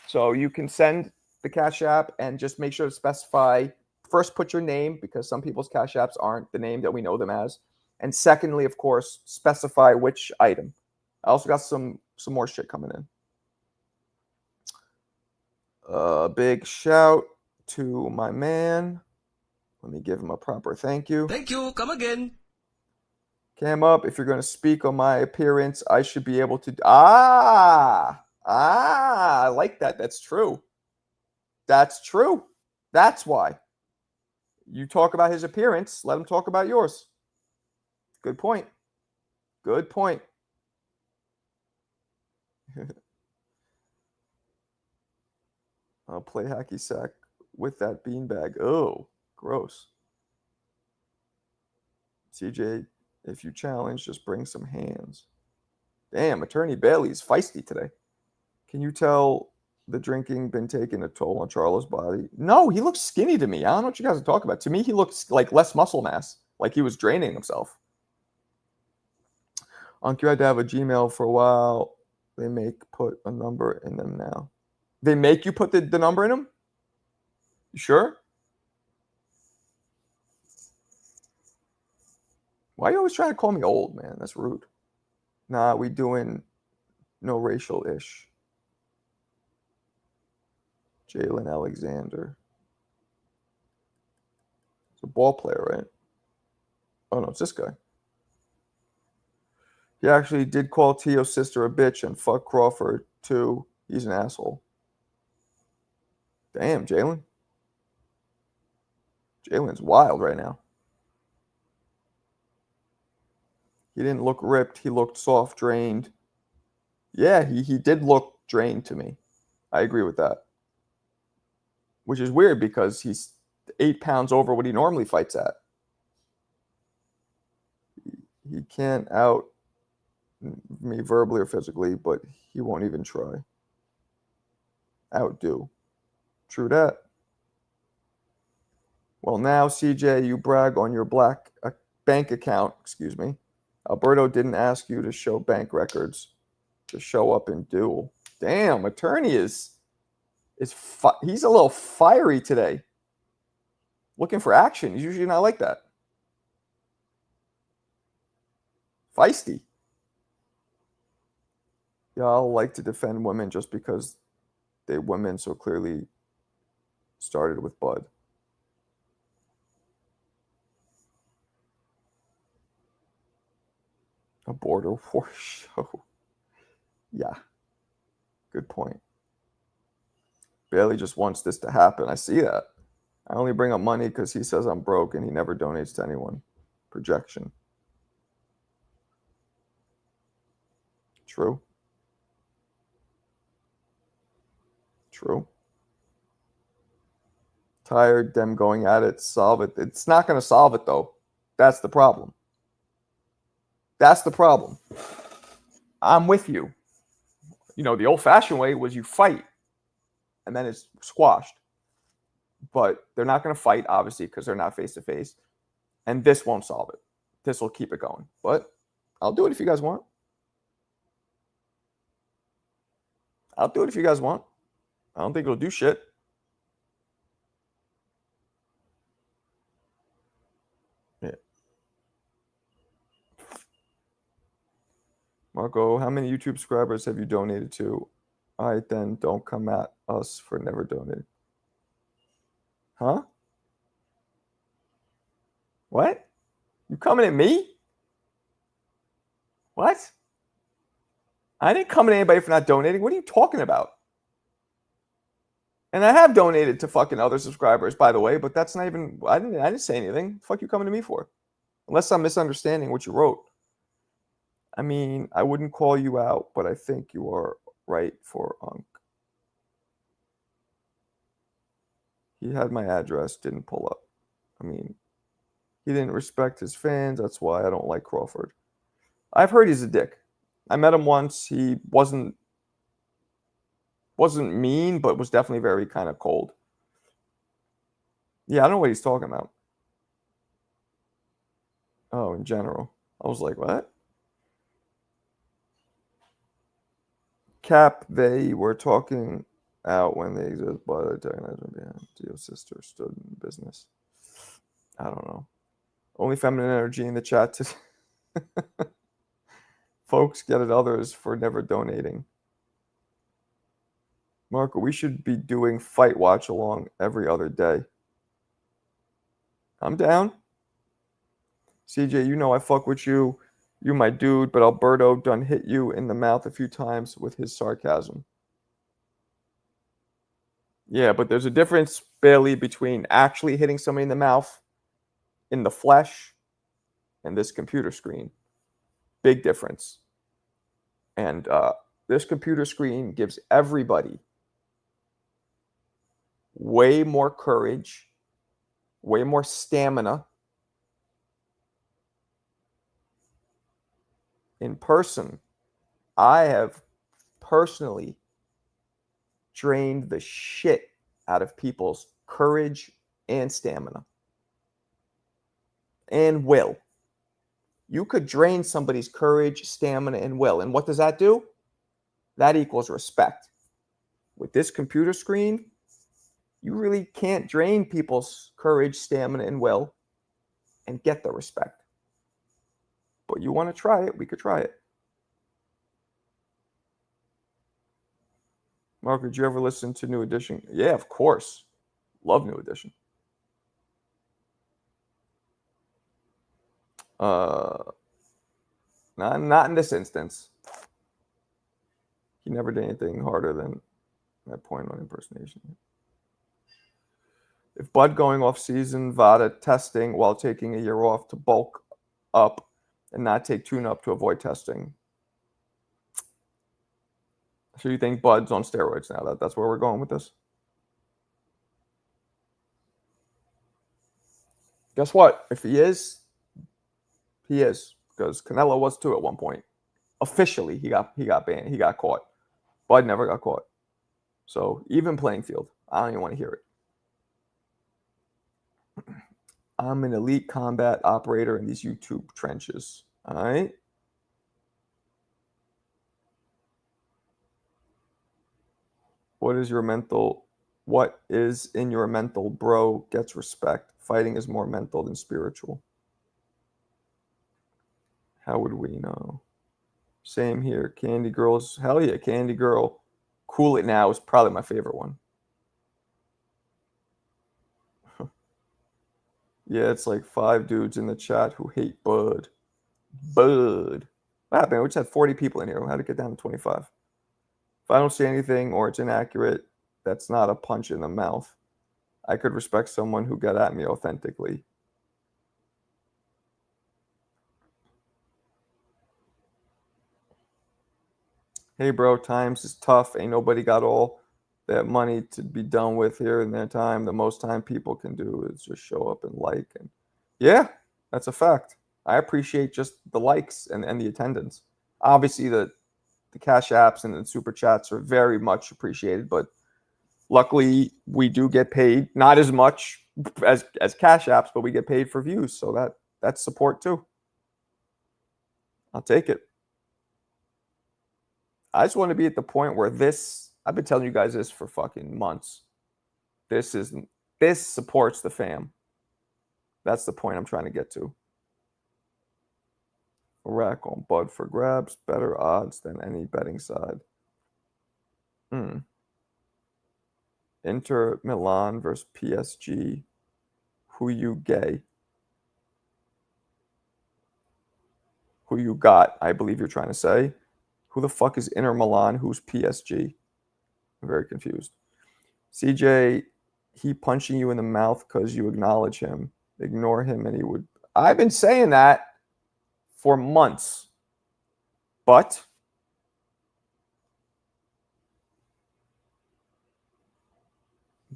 So you can send the Cash App and just make sure to specify. First, put your name, because some people's Cash Apps aren't the name that we know them as. And secondly, of course, specify which item. I also got some more shit coming in. Big shout to my man Let me give him a proper thank you. Thank you. Come again. Cam up. If you're going to speak on my appearance, I should be able to. I like that. That's true. That's true. That's why. You talk about his appearance. Let him talk about yours. Good point. Good point. I'll play hacky sack with that beanbag. Oh, gross. CJ, if you challenge, just bring some hands. Damn, Attorney Bailey's feisty today. Can you tell the drinking been taking a toll on Charlo's body? No, he looks skinny to me. I don't know what you guys are talking about. To me, he looks like less muscle mass, like he was draining himself. Unc, you had to have a Gmail for a while. They put a number in them now. They make you put the number in them? You sure? Why are you always trying to call me old, man? That's rude. Nah, we doing no racial-ish. Jalen Alexander. It's a ball player, right? Oh, no, it's this guy. He actually did call Teo's sister a bitch and fuck Crawford, too. He's an asshole. Damn, Jalen. Jalen's wild right now. He didn't look ripped. He looked soft, drained. Yeah, he did look drained to me. I agree with that. Which is weird because he's 8 pounds over what he normally fights at. He can't out me verbally or physically, but he won't even try. Outdo. True that. Well, now, CJ, you brag on your black bank account. Excuse me. Alberto didn't ask you to show bank records to show up in duel. Damn, Attorney he's a little fiery today. Looking for action. He's usually not like that. Feisty. Y'all like to defend women just because they women so clearly started with Bud. A border war show. Yeah. Good point. Bailey just wants this to happen. I see that. I only bring up money because he says I'm broke and he never donates to anyone. Projection. True. True. Tired, them going at it, solve it. It's not going to solve it, though. That's the problem. That's the problem. I'm with you. You know, the old-fashioned way was you fight, and then it's squashed. But they're not going to fight, obviously, because they're not face-to-face. And this won't solve it. This will keep it going. But I'll do it if you guys want. I'll do it if you guys want. I don't think it'll do shit. Yeah. Marco, how many YouTube subscribers have you donated to? All right, then don't come at us for never donating. Huh? What? You coming at me? What? I didn't come at anybody for not donating. What are you talking about? And I have donated to fucking other subscribers, by the way, but that's not even. I didn't say anything. The fuck you coming to me for? Unless I'm misunderstanding what you wrote. I mean, I wouldn't call you out, but I think you are right for Unc. He had my address, didn't pull up. I mean, he didn't respect his fans. That's why I don't like Crawford. I've heard he's a dick. I met him once. He wasn't mean, but was definitely very kind of cold. Yeah, I don't know what he's talking about. Oh, in general. I was like, what? Cap, they were talking out when they exist, but I behind Teo's sister stood in business. I don't know. Only feminine energy in the chat today. Folks get at others for never donating. Marco, we should be doing Fight Watch along every other day. I'm down. CJ, you know I fuck with you. You my dude, but Alberto done hit you in the mouth a few times with his sarcasm. Yeah, but there's a difference, Bailey, between actually hitting somebody in the mouth, in the flesh, and this computer screen. Big difference. And this computer screen gives everybody way more courage, way more stamina. In person, I have personally drained the shit out of people's courage and stamina and will. You could drain somebody's courage, stamina, and will. And what does that do? That equals respect. With this computer screen, you really can't drain people's courage, stamina, and will and get the respect. But you want to try it, we could try it. Mark, did you ever listen to New Edition? Yeah, of course. Love New Edition. Not in this instance. He never did anything harder than my point on impersonation. If Bud going off season VADA testing while taking a year off to bulk up and not take tune-up to avoid testing. So you think Bud's on steroids now? That's where we're going with this? Guess what? If he is, he is. Because Canelo was too at one point. Officially, he got banned. He got caught. Bud never got caught. So even playing field. I don't even want to hear it. I'm an elite combat operator in these YouTube trenches. All right. What is in your mental, bro? Gets respect. Fighting is more mental than spiritual. How would we know? Same here. Candy Girls. Hell yeah, Candy Girl. Cool It Now is probably my favorite one. Yeah, it's like 5 dudes in the chat who hate Bud. Bud. What happened? We just had 40 people in here. How to get down to 25? If I don't see anything or it's inaccurate, that's not a punch in the mouth. I could respect someone who got at me authentically. Hey, bro, times is tough. Ain't nobody got all that money to be done with here in their time. The most time people can do is just show up and like. And yeah, that's a fact. I appreciate just the likes and the attendance. Obviously, the cash apps and the super chats are very much appreciated, but luckily we do get paid, not as much as cash apps, but we get paid for views. So that's support too. I'll take it. I just want to be at the point where I've been telling you guys this for fucking months. This supports the fam. That's the point I'm trying to get to. A rack on Bud for grabs, better odds than any betting side. Inter Milan versus PSG. Who you gay? Who you got? I believe you're trying to say. Who the fuck is Inter Milan? Who's PSG? I'm very confused. CJ, he punching you in the mouth because you acknowledge him. Ignore him and he would. I've been saying that for months. But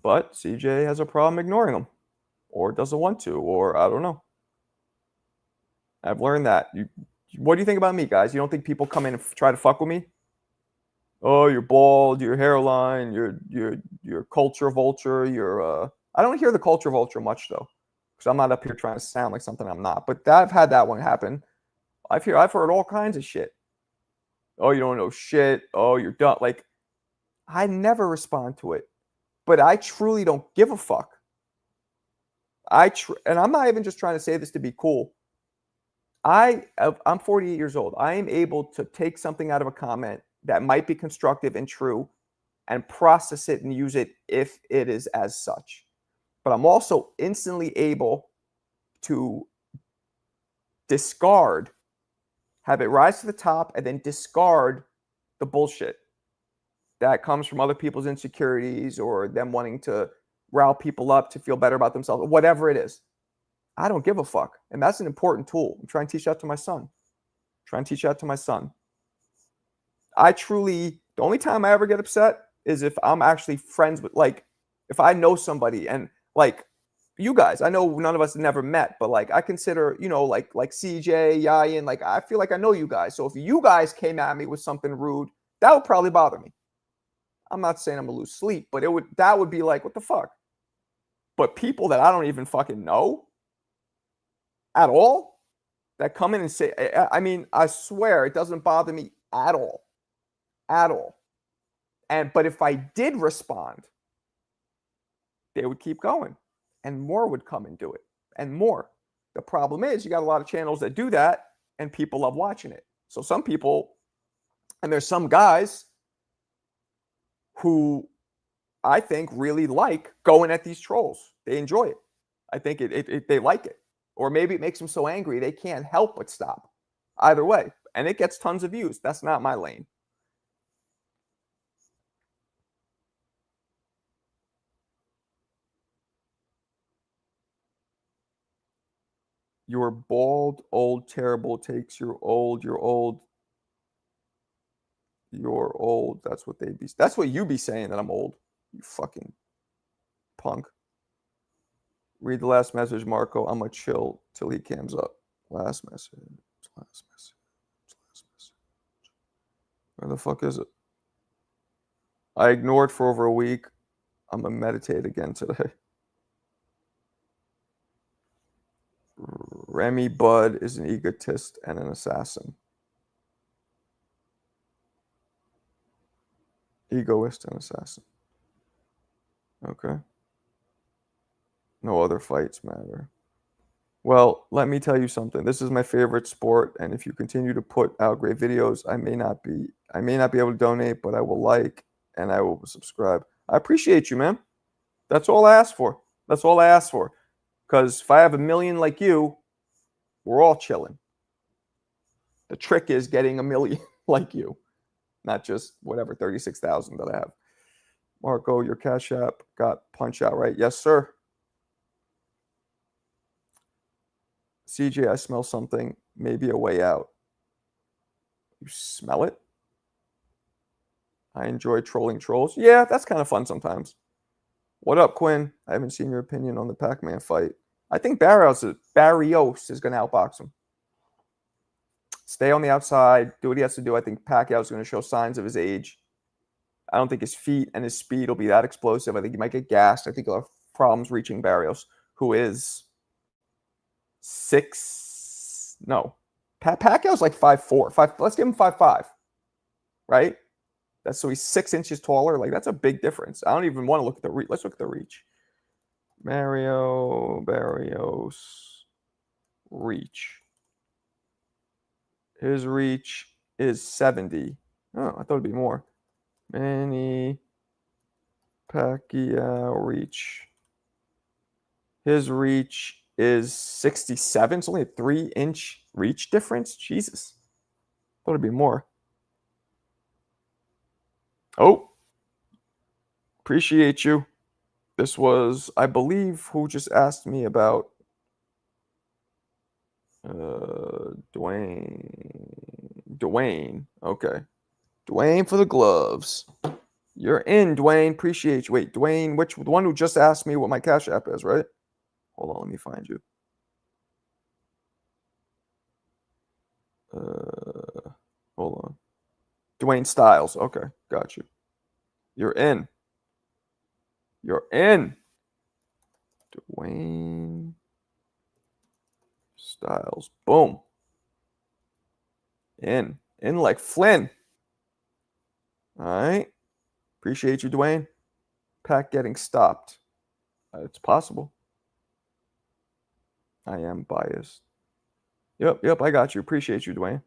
CJ has a problem ignoring him. Or doesn't want to, or I don't know. I've learned that. What do you think about me, guys? You don't think people come in and try to fuck with me? Oh, you're bald, your hairline, you're culture vulture, I don't hear the culture vulture much though. Because I'm not up here trying to sound like something I'm not. But I've had that one happen. I've heard all kinds of shit. Oh, you don't know shit. Oh, you're done. Like, I never respond to it. But I truly don't give a fuck. And I'm not even just trying to say this to be cool. I'm 48 years old. I am able to take something out of a comment that might be constructive and true and process it and use it if it is as such. But I'm also instantly able to discard, have it rise to the top, and then discard the bullshit that comes from other people's insecurities or them wanting to rile people up to feel better about themselves, whatever it is. I don't give a fuck. And that's an important tool. I'm trying to teach that to my son. I truly, the only time I ever get upset is if I'm actually friends with, like, if I know somebody and, like, you guys, I know none of us have never met, but, like, I consider, like CJ, Yayan, like, I feel like I know you guys. So if you guys came at me with something rude, that would probably bother me. I'm not saying I'm gonna lose sleep, but that would be like, what the fuck? But people that I don't even fucking know at all that come in and say, I mean, I swear it doesn't bother me at all. At all. But if I did respond, they would keep going and more would come and do it and more. The problem is you got a lot of channels that do that and people love watching it. So some people, and there's some guys who I think really like going at these trolls. They enjoy it. I think they like it. Or maybe it makes them so angry they can't help but stop. Either way. And it gets tons of views. That's not my lane. You're bald, old, terrible, takes you're old. That's what you be saying, that I'm old. You fucking punk. Read the last message, Marco. I'm gonna chill till he cams up. Last message. Where the fuck is it? I ignored for over a week. I'm gonna meditate again today. Remy Bud is an egotist and an assassin. Egoist and assassin. Okay. No other fights matter. Well, let me tell you something. This is my favorite sport, and if you continue to put out great videos, I may not be able to donate, but I will like and I will subscribe. I appreciate you, man. That's all I ask for. Because if I have a million like you, we're all chilling. The trick is getting a million like you, not just whatever 36,000 that I have. Marco, your Cash App got Punch Out right. Yes, sir. CJ, I smell something. Maybe a way out. You smell it? I enjoy trolling trolls. Yeah, that's kind of fun sometimes. What up, Quinn? I haven't seen your opinion on the Pac-Man fight. I think Barrios is going to outbox him. Stay on the outside. Do what he has to do. I think Pacquiao is going to show signs of his age. I don't think his feet and his speed will be that explosive. I think he might get gassed. I think he'll have problems reaching Barrios, who is 6. No, Pacquiao's like 5'4". Let's give him 5'5". Right? That's so he's 6 inches taller. Like, that's a big difference. I don't even want to look at the reach. Let's look at the reach. Barrios reach. His reach is 70. Oh, I thought it'd be more. Manny Pacquiao reach. His reach is 67. It's only a 3-inch reach difference. Jesus. Thought it'd be more. Oh. Appreciate you. This was, I believe, who just asked me about Dwayne. Okay. Dwayne for the gloves. You're in, Dwayne. Appreciate you. Wait, Dwayne, the one who just asked me what my Cash App is, right? Hold on, let me find you. Hold on. Dwayne Styles. Okay, got you. You're in. Dwayne Styles. Boom. In like Flynn. All right. Appreciate you, Dwayne. Pack getting stopped. It's possible. I am biased. Yep, I got you. Appreciate you, Dwayne.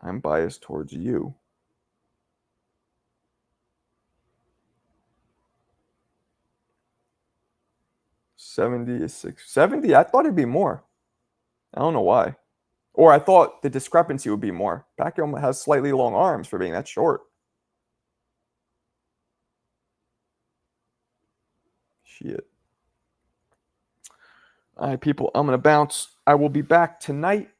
I'm biased towards you. 70 is 6. 70? I thought it'd be more. I don't know why. Or I thought the discrepancy would be more. Pacquiao has slightly long arms for being that short. Shit. All right, people, I'm going to bounce. I will be back tonight.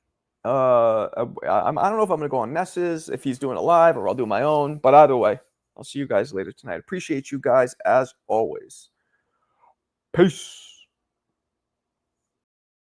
I don't know if I'm going to go on Ness's, if he's doing it live, or I'll do my own. But either way, I'll see you guys later tonight. Appreciate you guys as always. Peace.